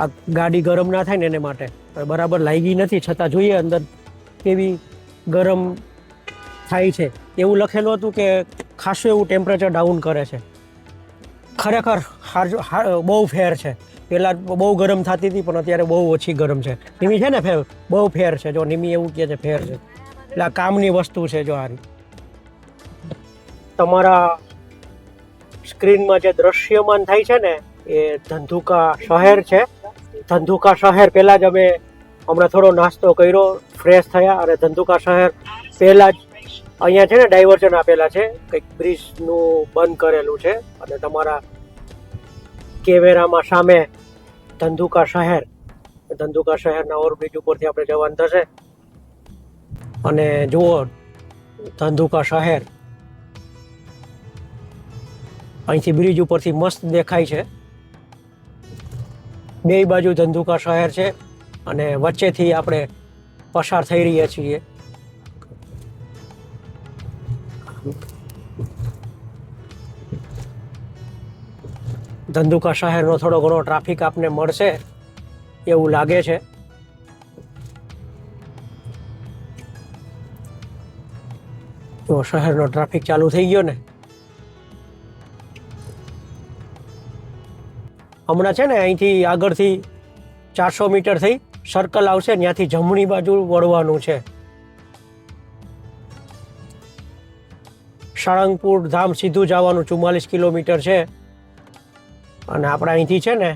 આ ગાડી ગરમ ના થાય ને એને માટે. બરાબર લાગી નથી, છતાં જોઈએ અંદર કેવી ગરમ થાય છે. એવું લખેલું હતું કે ખાસું એવું ટેમ્પરેચર ડાઉન કરે છે. ખરેખર બહુ ફેર છે. પહેલાં બહુ ગરમ થતી હતી પણ અત્યારે બહુ ઓછી ગરમ છે. નિમી છે ને બહુ ફેર છે. જો નિમી એવું કહે છે ફેર છે, એટલે આ કામની વસ્તુ છે. જો હારી તમારા સ્ક્રીનમાં જે દ્રશ્યમાન થાય છે ને એ ધંધુકા શહેર છે. ધંધુકા શહેર પહેલાં જ અમે હમણાં થોડો નાસ્તો કર્યો, ફ્રેશ થયા. અને ધંધુકા શહેર પહેલાં જ અહીંયા છે ને ડાયવર્ઝન આપેલા છે, કંઈક બ્રિજનું બંધ કરેલું છે. અને તમારા કેમેરામાં સામે ધંધુકા શહેરના ઓવરબ્રિજ ઉપરથી આપણે જવાનું થશે. અને જુઓ ધંધુકા શહેર અહીંથી બ્રિજ ઉપરથી મસ્ત દેખાય છે. બે બાજુ ધંધુકા શહેર છે અને વચ્ચેથી આપણે પસાર થઈ રહ્યા છીએ. ધંધુકા શહેરનો થોડો ઘણો ટ્રાફિક આપને મળશે એવું લાગે છે. તો શહેરનો ટ્રાફિક ચાલુ થઈ ગયો ને. હમણાં છે ને અહીંથી આગળથી 400 મીટર થઈ સર્કલ આવશે, ત્યાંથી જમણી બાજુ વળવાનું છે. સાળંગપુર ધામ સીધું જવાનું 44 કિલોમીટર છે અને આપણે અહીંથી છે ને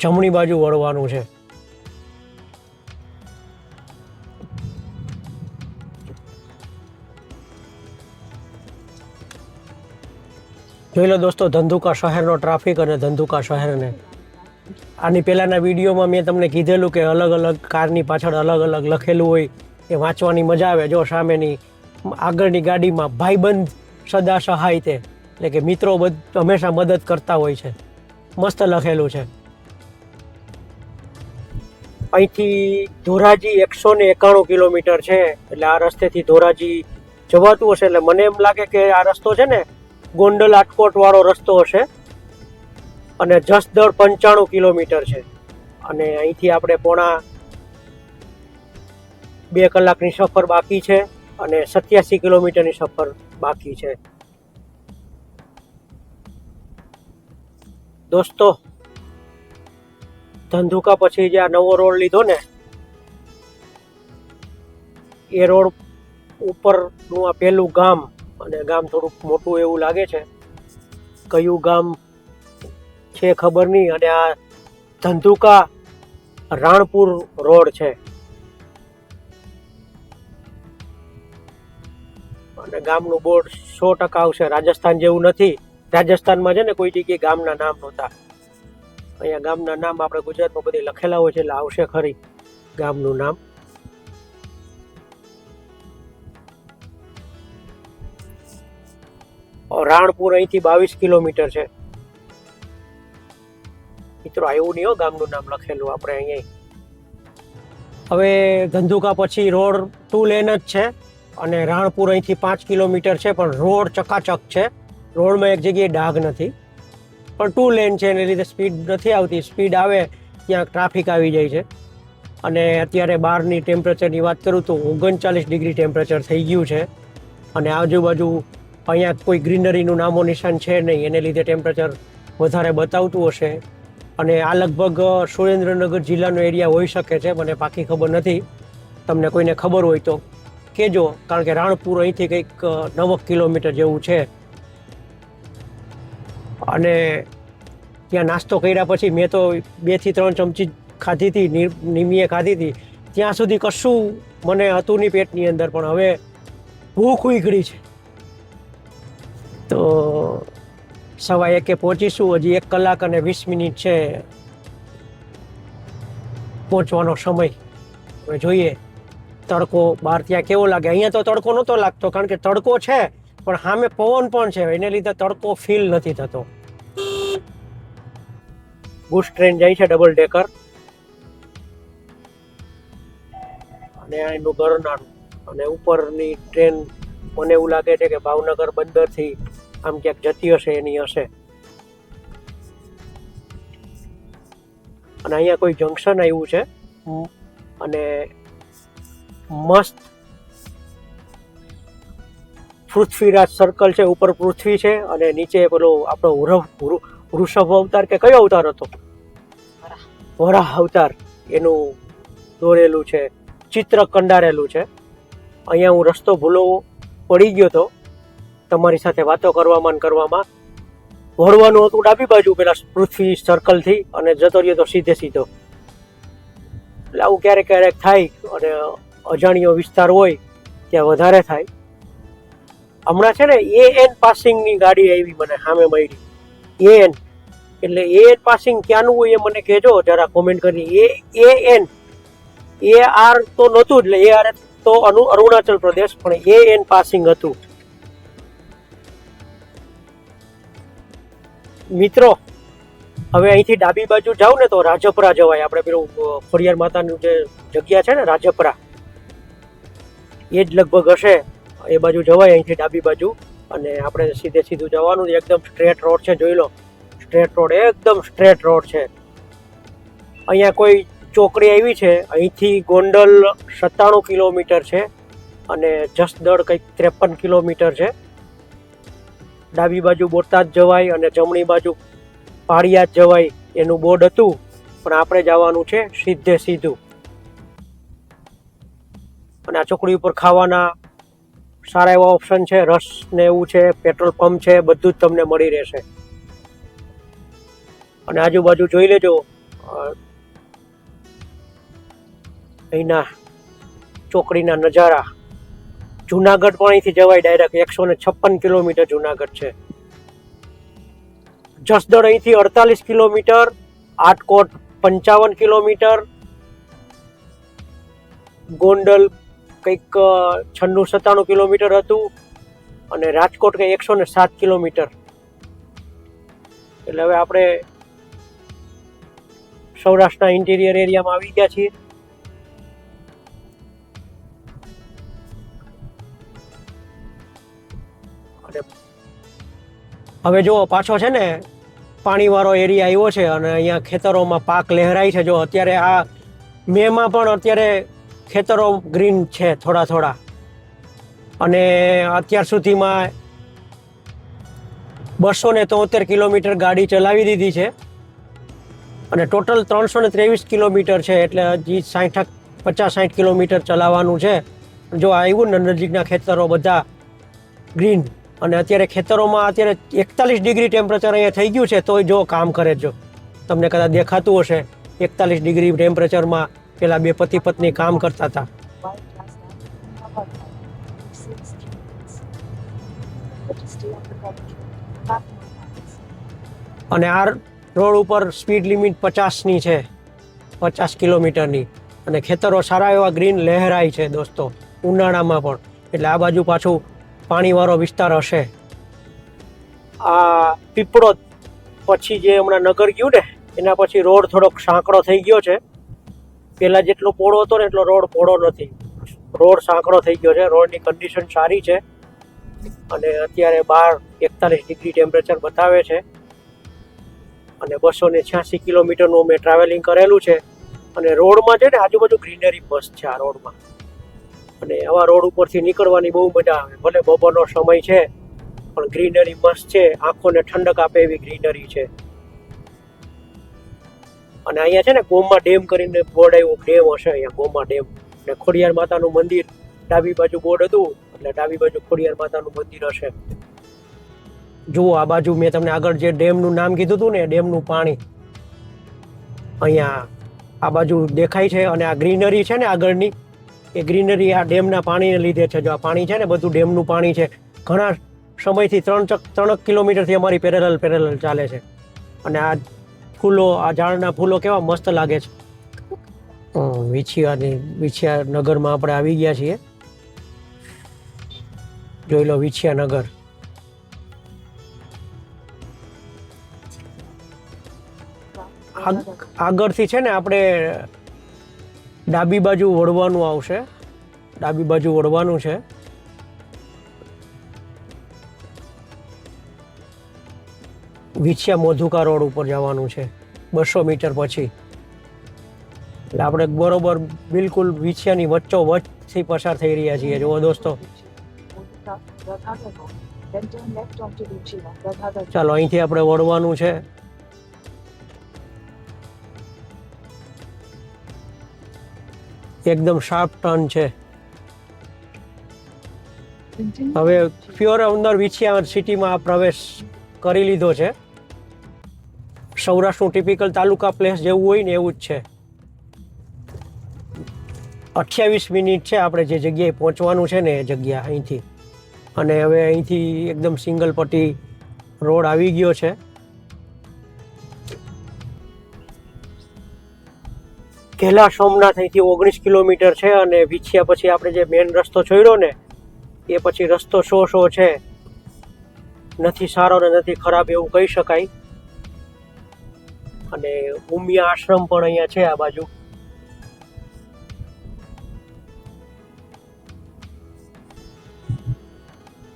જમણી બાજુ વળવાનું છે. જોઈ લો દોસ્તો ધંધુકા શહેરનો ટ્રાફિક અને ધંધુકા શહેરને. આની પહેલાંના વિડીયોમાં મેં તમને કીધેલું કે અલગ અલગ કારની પાછળ અલગ અલગ લખેલું હોય એ વાંચવાની મજા આવે. જો સામેની આગળની ગાડીમાં ભાઈબંધ સદા સહાય તે, એટલે કે મિત્રો હંમેશા મદદ કરતા હોય છે, મસ્ત લખેલું છે. અહીંથી ધોરાજી 191 કિલોમીટર છે, એટલે આ રસ્તેથી ધોરાજી જવાતું હશે. એટલે મને એમ લાગે કે આ રસ્તો છે ને ગોંડલ આટકોટ વાળો રસ્તો હશે અને જસદણ 95 કિલોમીટર છે અને અહીંથી આપણે પોણા 2 કલાકની સફર બાકી છે અને 87 કિલોમીટરની સફર બાકી છે. દોસ્તો ધંધુકા પછી જે આ નવો રોડ લીધો ને એ રોડ ઉપરનું આ પહેલું ગામ, અને ગામ થોડુંક મોટું એવું લાગે છે, કયું ગામ છે ખબર નહીં. અને આ ધંધુકા રાણપુર રોડ છે અને ગામનું બોર્ડ 100% આવશે. રાજસ્થાન જેવું નથી. રાજસ્થાનમાં છે ને કોઈ જગ્યાએ ગામના નામ નહોતા, અહીંયા ગામના નામ આપણે ગુજરાતમાં બધી લખેલા હોય છે એટલે આવશે ખરી ગામનું નામ. રાણપુર અહીંથી 22 કિલોમીટર છે મિત્રો. એવું નહીં હો ગામનું નામ લખેલું આપણે અહીંયા. હવે ધંધુકા પછી રોડ 2 લેન જ છે અને રાણપુર અહીંથી 5 કિલોમીટર છે, પણ રોડ ચકાચક છે. રોડમાં એક જગ્યાએ ડાઘ નથી, પણ 2 લેન છે એને લીધે સ્પીડ નથી આવતી. સ્પીડ આવે ત્યાં ટ્રાફિક આવી જાય છે. અને અત્યારે બહારની ટેમ્પરેચરની વાત કરું તો 39 ડિગ્રી ટેમ્પરેચર થઈ ગયું છે અને આજુબાજુ અહીંયા કોઈ ગ્રીનરીનું નામો નિશાન છે નહીં, એને લીધે ટેમ્પરેચર વધારે બતાવતું હશે. અને આ લગભગ સુરેન્દ્રનગર જિલ્લાનો એરિયા હોઈ શકે છે, મને પાકી ખબર નથી. તમને કોઈને ખબર હોય તો કહેજો, કારણ કે રાણપુર અહીંથી કંઈક 9 કિલોમીટર જેવું છે. અને ત્યાં નાસ્તો કર્યા પછી મેં તો 2 થી 3 ચમચી ખાધી હતી, નિમીએ ખાધી હતી. ત્યાં સુધી કશું મને હતું નહીં પેટની અંદર, પણ હવે ભૂખ ઉઘડી છે. તો 1:15 પહોંચીશું. હજી 1 કલાક અને 20 મિનિટ છે પહોંચવાનો સમય. હવે જોઈએ તડકો બહાર ત્યાં કેવો લાગે. અહીંયા તો તડકો નહોતો લાગતો, કારણ કે તડકો છે પણ સામે પવન પણ છે, એને લીધે તડકો ફીલ નથી થતો. બુશ ટ્રેન જાય છે ડબલ ડેકર અને એનું ગરનાળું, અને ઉપરની ટ્રેન મને એવું લાગે છે કે ભાવનગર બંદરથી આમ ક્યાંક જતી હશે, એની હશે. અને અહીંયા કોઈ જંકશન આવ્યું છે અને મસ્ત પૃથ્વીરાજ સર્કલ છે. ઉપર પૃથ્વી છે અને નીચે પેલો આપણો વૃષભ અવતાર કે કયો અવતાર હતો, વરાહ અવતાર, એનું દોરેલું છે, ચિત્ર કંડારેલું છે. અહીંયા હું રસ્તો ભૂલો પડી ગયો હતો તમારી સાથે વાતો કરવામાં. વળવાનું હતું ડાબી બાજુ પેલા પૃથ્વી સર્કલથી અને જતો રહ્યો તો સીધે સીધો. એટલે આવું ક્યારેક ક્યારેક થાય અને અજાણ્યો વિસ્તાર હોય ત્યાં વધારે થાય. હમણાં છે ને AN પાસિંગની ગાડી આવી મને સામે મળી. AN એટલે AN પાસિંગ ક્યાંનું હોય એ મને કહેજો જરા કોમેન્ટ કરી. AN AR તો નહોતું, એટલે AR તો અરુણાચલ પ્રદેશ, પણ AN પાસિંગ હતું. મિત્રો હવે અહીંથી ડાબી બાજુ જાવ ને તો રાજપરા જવાય. આપણે પેલું ખોડિયાર માતાનું જે જગ્યા છે ને રાજપરા, એ જ લગભગ હશે. એ બાજુ જવાય અહીંથી ડાબી બાજુ, અને આપણે સીધું જવાનું. એકદમ સ્ટ્રેટ રોડ છે, જોઈ લો. સ્ટ્રેટ રોડ, એકદમ સ્ટ્રેટ રોડ છે. અહીંયા કોઈ ચોકડી આવી છે. અહીંથી ગોંડલ 97 કિલોમીટર છે અને જસદણ કંઈક 53 કિલોમીટર છે. ડાબી બાજુ બોટાદ જવાય અને જમણી બાજુ પાળિયાદ જવાય એનું બોર્ડ હતું, પણ આપણે જવાનું છે સીધું. અને આ ચોકડી ઉપર ખાવાના સારા એવા ઓપ્શન છે, રસ ને એવું છે, પેટ્રોલ પંપ છે, બધું જ તમને મળી રહેશે. અને આજુબાજુ જોઈ લેજો, અહીંના ચોકડીના નજારા. જુનાગઢ પણ અહીંથી જવાય ડાયરેક્ટ, 156 કિલોમીટર જુનાગઢ છે. જસદણ અહીંથી 48 કિલોમીટર, આટકોટ 55 કિલોમીટર, ગોંડલ કંઈક 96-97 કિલોમીટર હતું, અને રાજકોટ કંઈક 107 કિલોમીટર. એટલે હવે આપણે સૌરાષ્ટ્રના ઇન્ટિરિયર એરિયામાં આવી ગયા છીએ. હવે જો પાછો છે ને પાણીવાળો એરિયા આવ્યો છે અને અહીંયા ખેતરોમાં પાક લહેરાય છે. જો અત્યારે આ મેમાં પણ અત્યારે ખેતરો ગ્રીન છે થોડા. અને અત્યાર સુધીમાં 273 કિલોમીટર ગાડી ચલાવી દીધી છે અને ટોટલ 323 કિલોમીટર છે. એટલે હજી 50-60 કિલોમીટર ચલાવવાનું છે. જો આવ્યું ને નજીકના ખેતરો બધા ગ્રીન, અને અત્યારે ખેતરોમાં અત્યારે 41 ડિગ્રી ટેમ્પરેચર અહીંયા થઈ ગયું છે. તોય જો કામ કરે. જો તમને કદાચ દેખાતું હશે, 41 ડિગ્રી ટેમ્પરેચરમાં પેલા બે પતિ પત્ની કામ કરતા હતા. અને આ રોડ ઉપર સ્પીડ લિમિટ 50ની છે, 50 કિલોમીટરની. અને ખેતરો સારા એવા ગ્રીન લહેરાય છે દોસ્તો, ઉનાળામાં પણ. એટલે આ બાજુ પાછું પાણીવાળો વિસ્તાર હશે. આ પીપળોદ પછી જે હમણાં નગર ગયું ને, એના પછી રોડ થોડોક સાંકડો થઈ ગયો છે. પહેલા જેટલો પહોળો હતો ને એટલો રોડ પહોળો નથી, રોડ સાંકડો થઈ ગયો છે. રોડની કન્ડિશન સારી છે અને અત્યારે 41 ડિગ્રી ટેમ્પરેચર બતાવે છે. અને 286 કિલોમીટરનું મેં ટ્રાવેલિંગ કરેલું છે. અને રોડમાં છે ને આજુબાજુ ગ્રીનરી મસ્ત છે આ રોડમાં. અને આવા રોડ ઉપરથી નીકળવાની બહુ મજા આવે. ભલે બપોરનો સમય છે પણ ગ્રીનરી મસ્ત છે, આંખોને ઠંડક આપે એવી ગ્રીનરી છે. અને અહીંયા છે ને ગોમા ડેમ કરીને બોર્ડ આવ્યું, ડેમ હશે અહીંયા, ગોમા ડેમ. અને ખોડિયાર માતાનું મંદિર ડાબી બાજુ બોર્ડ હતું, એટલે ડાબી બાજુ ખોડિયાર માતાનું મંદિર હશે. જુઓ આ બાજુ મેં તમને આગળ જે ડેમનું નામ કીધું હતું ને, ડેમનું પાણી અહીંયા આ બાજુ દેખાય છે. અને આ ગ્રીનરી છે ને આગળની, એ ગ્રીનરી આ ડેમના પાણીને લીધે છે. જો આ પાણી છે ને બધું ડેમનું પાણી છે. ઘણા સમયથી 3 કિલોમીટરથી અમારી પેરેલલ ચાલે છે. અને આ ફૂલો, આ ઝાડના ફૂલો કેવા મસ્ત લાગે છે. વિછિયા નગરમાં આપણે આવી ગયા છીએ. જોઈ લો વિછિયા નગર. આગળથી છે ને આપણે ડાબી બાજુ વળવાનું આવશે, ડાબી બાજુ વળવાનું છે. વિછિયા મોધુકા રોડ ઉપર જવાનું છે 200 મીટર પછી. એટલે આપણે બરોબર બિલકુલ વિછિયાની વચ્ચોવચ્ચથી પસાર થઈ રહ્યા છીએ. જુઓ દોસ્તો, ચાલો અહીંથી આપણે વળવાનું છે. એકદમ શાર્પ ટર્ન છે. હવે પ્યોર અંદર વિછિયા સિટીમાં પ્રવેશ કરી લીધો છે. સૌરાષ્ટ્રનું ટિપિકલ તાલુકા પ્લેસ જેવું હોય ને એવું જ છે. 28 મિનિટ છે આપણે જે જગ્યાએ પહોંચવાનું છે ને એ જગ્યા અહીંથી. અને હવે અહીંથી એકદમ સિંગલ પટ્ટી રોડ આવી ગયો છે. ઘેલા સોમનાથ અહીંથી 19 કિલોમીટર છે. અને વિછિયા પછી આપણે જે મેન રસ્તો છોડ્યો ને એ પછી રસ્તો શો છે. નથી સારો ને નથી ખરાબ એવું કહી શકાય. અને ઉમિયા આશ્રમ પણ અહીંયા છે આ બાજુ.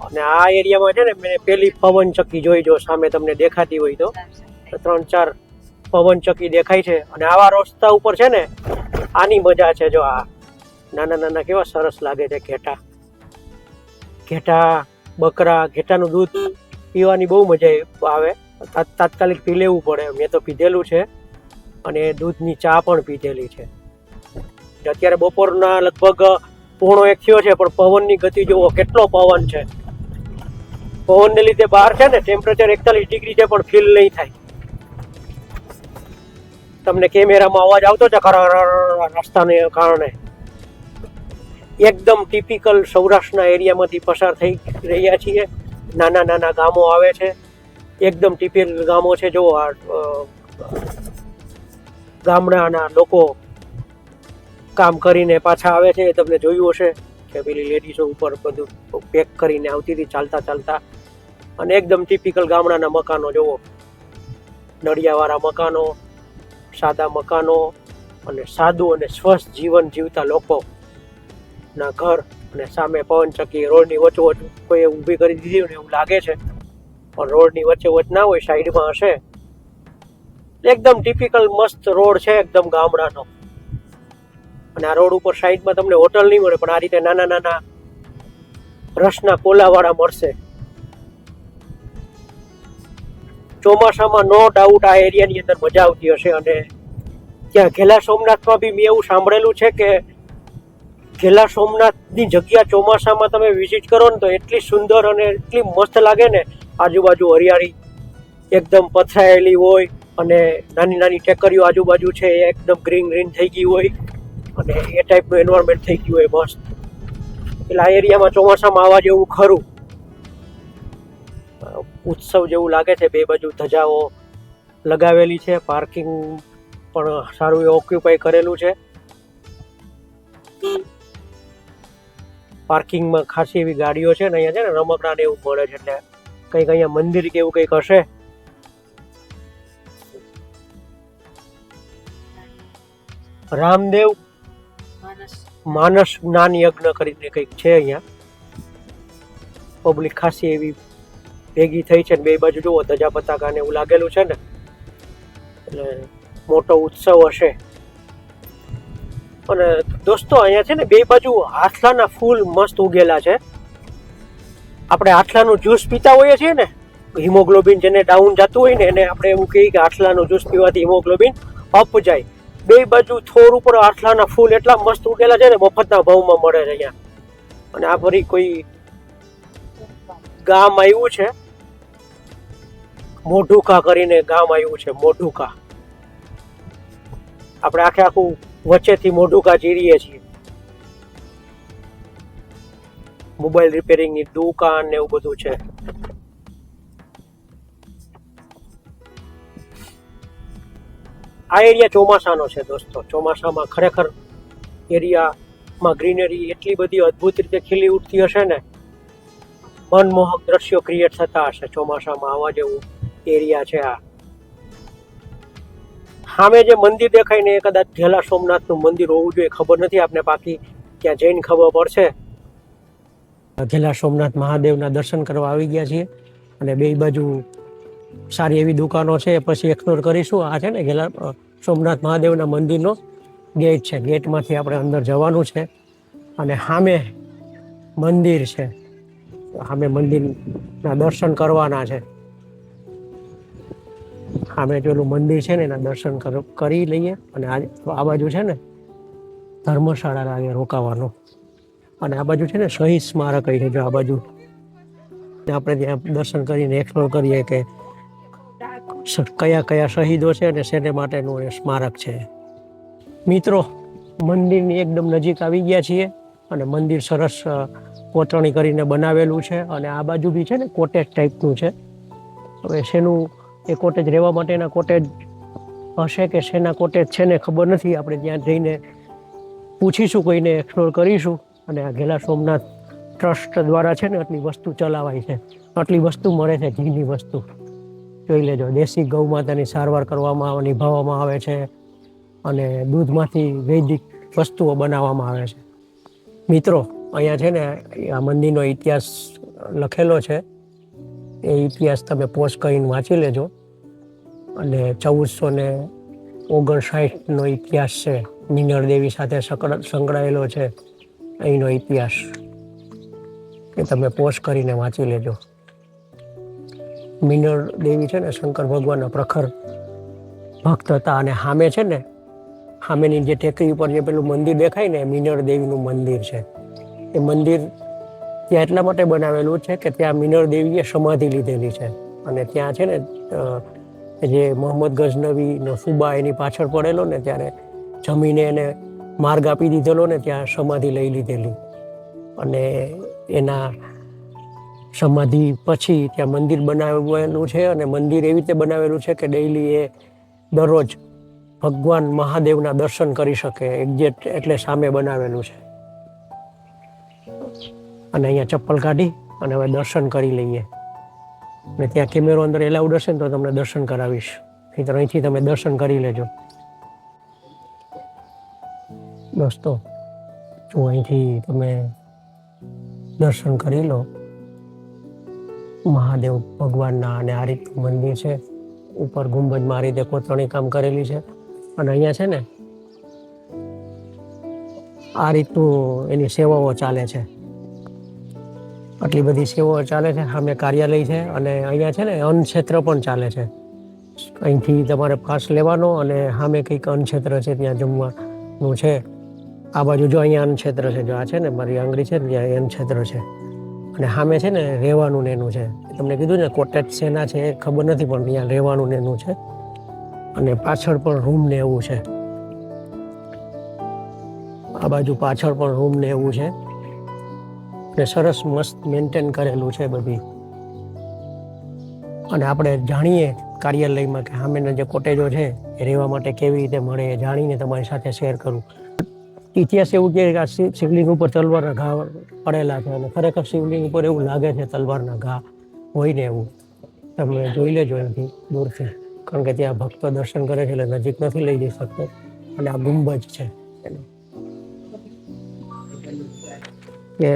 અને આ એરિયામાં છે ને મેં પેલી પવન ચક્કી જોઈ, જો સામે તમને દેખાતી હોય તો 3-4 પવન ચક્કી દેખાય છે. અને આવા રસ્તા ઉપર છે ને આની મજા છે. જો આ નાના નાના કેવા સરસ લાગે છે ઘેટા, ઘેટા બકરા. ઘેટાનું દૂધ પીવાની બહુ મજા આવે, તાત્કાલિક પી લેવું પડે. મેં તો પીધેલું છે અને દૂધની ચા પણ પીધેલી છે. અત્યારે બપોરના લગભગ 1:30 થયો છે, પણ પવનની ગતિ જુઓ, કેટલો પવન છે. પવનને લીધે બહાર છે ને ટેમ્પરેચર 41 ડિગ્રી છે, પણ ફીલ નહીં થાય. તમને કેમેરામાં અવાજ આવતો છે રસ્તાને કારણે. એકદમ ટિપિકલ સૌરાષ્ટ્રના એરિયામાંથી પસાર થઈ રહ્યા છીએ. નાના નાના ગામો આવે છે, એકદમ ટિપિકલ ગામો છે. જો આ ગામડાના લોકો કામ કરીને પાછા આવે છે. તમને જોયું હશે કે પેલી લેડીઝો ઉપર બધું પેક કરીને આવતી હતી ચાલતા ચાલતા. અને એકદમ ટિપિકલ ગામડાના મકાનો જુઓ, નળિયાવાળા મકાનો, સાદા મકાનો, અને સાદું અને સ્વસ્થ જીવન જીવતા લોકો ના ઘર. અને સામે પવનચક્કી રોડની વચ્ચોવચ કોઈ ઊભી કરી દીધી ને એવું લાગે છે, પણ રોડની વચ્ચોવચ ના હોય, સાઈડમાં હશે. એકદમ ટિપિકલ મસ્ત રોડ છે, એકદમ ગામડાનો. અને આ રોડ ઉપર સાઈડમાં તમને હોટલ નહીં મળે, પણ આ રીતે નાના નાના રસના કોલાવાળા મળશે. ચોમાસામાં નો ડાઉટ આ એરિયાની અંદર મજા આવતી હશે. અને ત્યાં ઘેલા સોમનાથમાં બી મેં એવું સાંભળેલું છે કે ઘેલા સોમનાથની જગ્યા ચોમાસામાં તમે વિઝિટ કરો ને તો એટલી સુંદર અને એટલી મસ્ત લાગે ને. આજુબાજુ હરિયાળી એકદમ પથરાયેલી હોય, અને નાની નાની ટેકરીઓ આજુબાજુ છે એકદમ ગ્રીન ગ્રીન થઈ ગઈ હોય, અને એ ટાઈપનું એન્વાયરમેન્ટ થઈ ગયું હોય મસ્ત. એટલે આ એરિયામાં ચોમાસામાં આવવા જેવું ખરું. ઉત્સવ જેવું લાગે છે. બે બાજુ ધજાઓ લગાવેલી છે, પાર્કિંગ પણ સારું એવું ઓક્યુપાય કરેલું છે. પાર્કિંગમાં ખાસી એવી ગાડીઓ છે ને. અહીંયા છે ને રમકડા ને એવું મળે છે, એટલે કંઈક અહીંયા મંદિર કે એવું કંઈક હશે. રામદેવ માનસ જ્ઞાન યજ્ઞ કરીને કંઈક છે અહીંયા. પબ્લિક ખાસી એવી ભેગી થઈ છે. બે બાજુ જુઓ ધજા પતાકા ને એવું લાગેલું છે ને, એટલે મોટો ઉત્સવ હશે. અને દોસ્તો અહીંયા છે ને બે બાજુ આથલાના ફૂલ મસ્ત ઉગેલા છે. આપણે આથલાનું જ્યુસ પીતા હોઈએ છીએ ને, હિમોગ્લોબિન જેને ડાઉન જતું હોય ને એને આપણે એવું કહીએ કે આથલાનું જ્યુસ પીવાથી હિમોગ્લોબિન અપ જાય. બે બાજુ થોર ઉપર આથલાના ફૂલ એટલા મસ્ત ઉગેલા છે ને, મફતના ભાવમાં મળે છે અહીંયા. અને આ ફરી કોઈ ગામ આવ્યું છે, મોઢુકા કરીને ગામ આવ્યું છે. મોઢુકા આપણે આખે આખું વચ્ચેથી મોઢુકા ચીરીએ છીએ. મોબાઈલ રિપેરિંગની દુકાન ને એવું બધું છે. આ એરિયા ચોમાસાનો છે દોસ્તો. ચોમાસામાં ખરેખર એરિયામાં ગ્રીનરી એટલી બધી અદ્ભુત રીતે ખીલી ઉઠતી હશે ને, મનમોહક દ્રશ્યો ક્રિએટ થતા હશે. ચોમાસામાં આવવા જેવું એરિયા છે આ. સામે જે મંદિર દેખાય ને એ કદાચ ઘેલા સોમનાથનું મંદિર હોવું જોઈએ, ખબર નથી આપને, બાકી ત્યાં જઈને ખબર પડશે. ઘેલા સોમનાથ મહાદેવના દર્શન કરવા આવી ગયા છીએ, અને બે બાજુ સારી એવી દુકાનો છે. પછી એક્સપ્લોર કરીશું. આ છે ને ઘેલા સોમનાથ મહાદેવના મંદિરનો ગેટ છે. ગેટમાંથી આપણે અંદર જવાનું છે, અને સામે મંદિર છે. સામે મંદિરના દર્શન કરવાના છે. સામે પેલું મંદિર છે ને એના દર્શન કરી લઈએ. અને આ બાજુ છે ને ધર્મશાળા લાગે રોકાવાનું, અને આ બાજુ છે ને શહીદ સ્મારક છે. જો આ બાજુ આપણે ત્યાં દર્શન કરીને એક્સપ્લોર કરીએ કે કયા કયા શહીદો છે અને શેને માટેનું એ સ્મારક છે. મિત્રો, મંદિરની એકદમ નજીક આવી ગયા છીએ, અને મંદિર સરસ કોતરણી કરીને બનાવેલું છે. અને આ બાજુ બી છે ને કોટેજ ટાઈપનું છે. હવે શેનું એ કોટેજ, રહેવા માટેના કોટેજ હશે કે શેના કોટેજ છે ને ખબર નથી. આપણે ત્યાં જઈને પૂછીશું, કોઈને એક્સપ્લોર કરીશું. અને આ ઘેલા સોમનાથ ટ્રસ્ટ દ્વારા છે ને આટલી વસ્તુ ચલાવાય છે, આટલી વસ્તુ મળે છે ઘીની વસ્તુ. જોઈ લેજો, દેશી ગૌ માતાની સારવાર કરવામાં નિભાવવામાં આવે છે અને દૂધમાંથી વૈદિક વસ્તુઓ બનાવવામાં આવે છે. મિત્રો, અહીંયા છે ને આ મંદિરનો ઇતિહાસ લખેલો છે. એ ઇતિહાસ તમે પોઝ કરીને વાંચી લેજો. અને 1459નો ઇતિહાસ છે, મિનળ દેવી સાથે સંકળાયેલો છે અહીંનો ઇતિહાસ, એ તમે પોઝ કરીને વાંચી લેજો. મિનળ દેવી છે ને શંકર ભગવાનના પ્રખર ભક્ત હતા. અને સામે છે ને, સામેની જે ટેકરી ઉપર જે પેલું મંદિર દેખાય ને, મિનળ દેવીનું મંદિર છે. એ મંદિર ત્યાં એટલા માટે બનાવેલું છે કે ત્યાં મિનળ દેવીએ સમાધિ લીધેલી છે. અને ત્યાં છે ને જે મોહમ્મદ ગઝનવીનો સુબા એની પાછળ પડેલો ને, ત્યારે જમીને એને માર્ગ આપી દીધેલો ને, ત્યાં સમાધિ લઈ લીધેલી. અને એના સમાધિ પછી ત્યાં મંદિર બનાવેલું છે. અને મંદિર એવી રીતે બનાવેલું છે કે ડેઈલી એ દરરોજ ભગવાન મહાદેવના દર્શન કરી શકે. એક્ઝેક્ટ એટલે સામે બનાવેલું છે. અને અહીંયા ચપ્પલ કાઢી અને હવે દર્શન કરી લઈએ. ને ત્યાં કેમેરો અંદર એલાઉડ હશે ને તો તમને દર્શન કરાવીશ. નહીં અહીંથી તમે દર્શન કરી લેજો. દોસ્તો, જો અહીંથી તમે દર્શન કરી લો મહાદેવ ભગવાનના. અને આ રીતનું મંદિર છે. ઉપર ગુંબજમાં આ રીતે કોતરણી કામ કરેલી છે. અને અહીંયા છે ને આ રીતનું એની સેવાઓ ચાલે છે. આટલી બધી સેવાઓ ચાલે છે. સામે કાર્યાલય છે. અને અહીંયા છે ને અન્નક્ષેત્ર પણ ચાલે છે. અહીંથી તમારે પાસ લેવાનો અને સામે કંઈક અન્નક્ષેત્ર છે, ત્યાં જમવાનું છે. આ બાજુ જો અહીંયા અન્નક્ષેત્ર છે, જો આ છે ને મારી આંગળી છે ને ત્યાં અન્નક્ષેત્ર છે. અને સામે છે ને રહેવાનું ને એનું છે. તમને કીધું ને કોટેજ સેના છે એ ખબર નથી, પણ ત્યાં રહેવાનું ને એનું છે. અને પાછળ પણ રૂમ ને એવું છે. આ બાજુ પાછળ પણ રૂમ ને એવું છે. ને સરસ મસ્ત મેન્ટેન કરેલું છે બધી. અને આપણે જાણીએ કાર્યાલયમાં કે સામેના જે કોટેજો છે એ રહેવા માટે કેવી રીતે મળે, એ જાણીને તમારી સાથે શેર કરું. ઇતિહાસ એવું કે આ શિવલિંગ ઉપર તલવારના ઘા પડેલા છે. અને ખરેખર શિવલિંગ ઉપર એવું લાગે છે તલવારના ઘા હોય ને એવું. તમે જોઈ લેજો એનાથી દૂરથી, કારણ કે ત્યાં ભક્તો દર્શન કરે છે એટલે નજીક નથી લઈ જઈ શકતો. અને આ ગુંબજ છે કે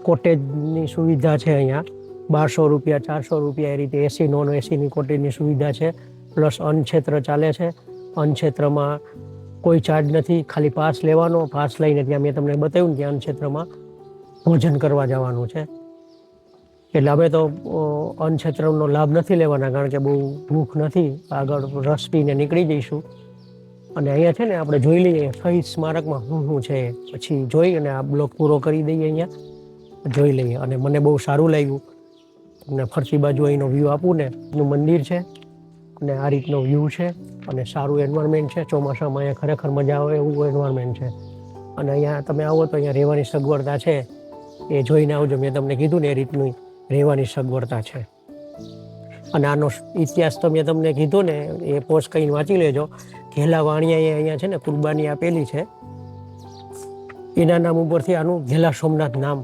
કોટેજની સુવિધા છે અહીંયા. 1200 રૂપિયા, 400 રૂપિયા એ રીતે એસી નોન એસીની કોટેજની સુવિધા છે. પ્લસ અન્નક્ષેત્ર ચાલે છે. અન્નક્ષેત્રમાં કોઈ ચાર્જ નથી, ખાલી પાસ લેવાનો. પાસ લઈને ત્યાં મેં તમને બતાવ્યું ને ત્યાં અન્નક્ષેત્રમાં ભોજન કરવા જવાનું છે. એટલે અમે તો અન્નક્ષેત્રનો લાભ નથી લેવાના, કારણ કે બહુ ભૂખ નથી. આગળ રસ પીને નીકળી જઈશું. અને અહીંયા છે ને આપણે જોઈ લઈએ શહીદ સ્મારકમાં શું છે, પછી જોઈ અને આ બ્લોગ પૂરો કરી દઈએ. અહીંયા જોઈ લઈએ. અને મને બહુ સારું લાગ્યું. તમને ફરતી બાજુ અહીંનો વ્યૂ આપું ને, એનું મંદિર છે અને આ રીતનો વ્યૂ છે. અને સારું એન્વાયરમેન્ટ છે. ચોમાસામાં અહીંયા ખરેખર મજા આવે એવું એન્વાયરમેન્ટ છે. અને અહીંયા તમે આવો તો અહીંયા રહેવાની સગવડતા છે, એ જોઈને આવજો. મેં તમને કીધું ને એ રીતની રહેવાની સગવડતા છે. અને આનો ઇતિહાસ તો મેં તમને કીધો ને, એ પોસ્ટ કરીને વાંચી લેજો. ઘેલા વાણિયાએ અહીંયા છે ને કુરબાની આપેલી છે. એના નામ ઉપરથી આનું ઘેલા સોમનાથ નામ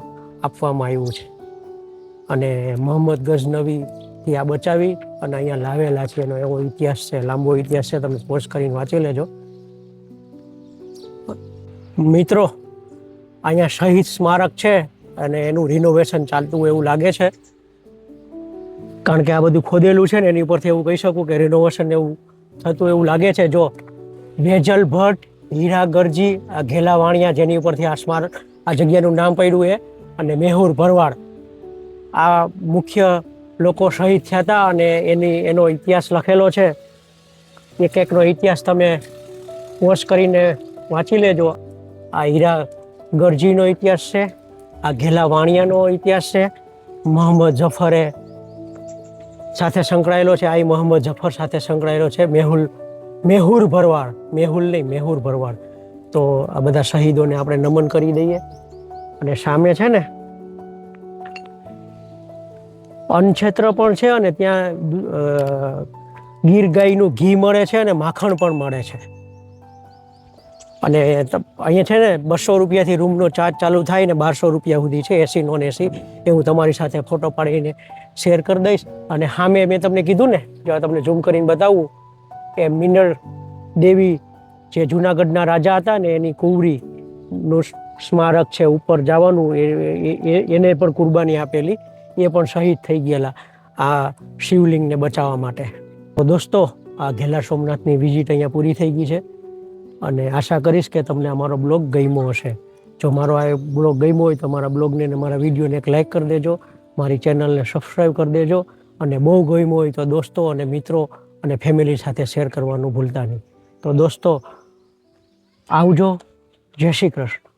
આપવામાં આવ્યું છે. અને મોહમ્મદ ગઝનવીથી આ બચાવી અને અહીંયા લાવેલા છે. એનો એવો ઇતિહાસ છે, લાંબો ઇતિહાસ છે. તમે પોસ્ટ કરીને વાંચી લેજો. મિત્રો, અહીંયા શહીદ સ્મારક છે અને એનું રિનોવેશન ચાલતું હોય એવું લાગે છે, કારણ કે આ બધું ખોદેલું છે ને એની ઉપરથી એવું કહી શકું કે રિનોવેશન એવું થતું એવું લાગે છે. જો વેજલ ભટ્ટ, હીરા ગરજી, આ ઘેલા વાણિયા જેની ઉપરથી આ સ્મારક, આ જગ્યાનું નામ પડ્યું છે, અને મેહુર ભરવાડ, આ મુખ્ય લોકો શહીદ થયા હતા. અને એનો ઇતિહાસ લખેલો છે. એક એકનો ઇતિહાસ તમે પોસ્ટ કરીને વાંચી લેજો. આ હીરા ગરજીનો ઇતિહાસ છે, આ ઘેલા વાણિયાનો ઇતિહાસ છે. મોહમ્મદ જફરે સાથે સંકળાયેલો છે. આ મોહમ્મદ જફર સાથે સંકળાયેલો છે. મેહુર ભરવાડ, મેહુલ નહીં, મેહુર ભરવાડ. તો આ બધા શહીદોને આપણે નમન કરી દઈએ. અને સામે છે ને અન્નક્ષેત્ર પણ છે. અને ત્યાં ગીર ગાયનું ઘી મળે છે અને માખણ પણ મળે છે. અને અહીંયા છે ને 200 રૂપિયાથી રૂમનો ચાર્જ ચાલુ થાય ને 1200 રૂપિયા સુધી છે, એસી નોન એસી. એ હું તમારી સાથે ફોટો પાડીને શેર કરી દઈશ. અને સામે મેં તમને કીધું ને, જો તમને ઝૂમ કરીને બતાવું, એ મિનળ દેવી જે જુનાગઢના રાજા હતા ને એની કુંવરીનું સ્મારક છે, ઉપર જવાનું. એને પણ કુરબાની આપેલી, એ પણ શહીદ થઈ ગયેલા આ શિવલિંગને બચાવવા માટે. તો દોસ્તો, આ ઘેલા સોમનાથની વિઝિટ અહીંયા પૂરી થઈ ગઈ છે અને આશા કરીશ કે તમને અમારો બ્લોગ ગમ્યો હશે. જો મારો આ બ્લોગ ગમ્યો હોય તો મારા બ્લોગને અને મારા વિડીયોને એક લાઇક કરી દેજો, મારી ચેનલને સબસ્ક્રાઈબ કરી દેજો, અને બહુ ગમ્યો હોય તો દોસ્તો અને મિત્રો અને ફેમિલી સાથે શેર કરવાનું ભૂલતા નહીં. તો દોસ્તો, આવજો. જય શ્રી કૃષ્ણ.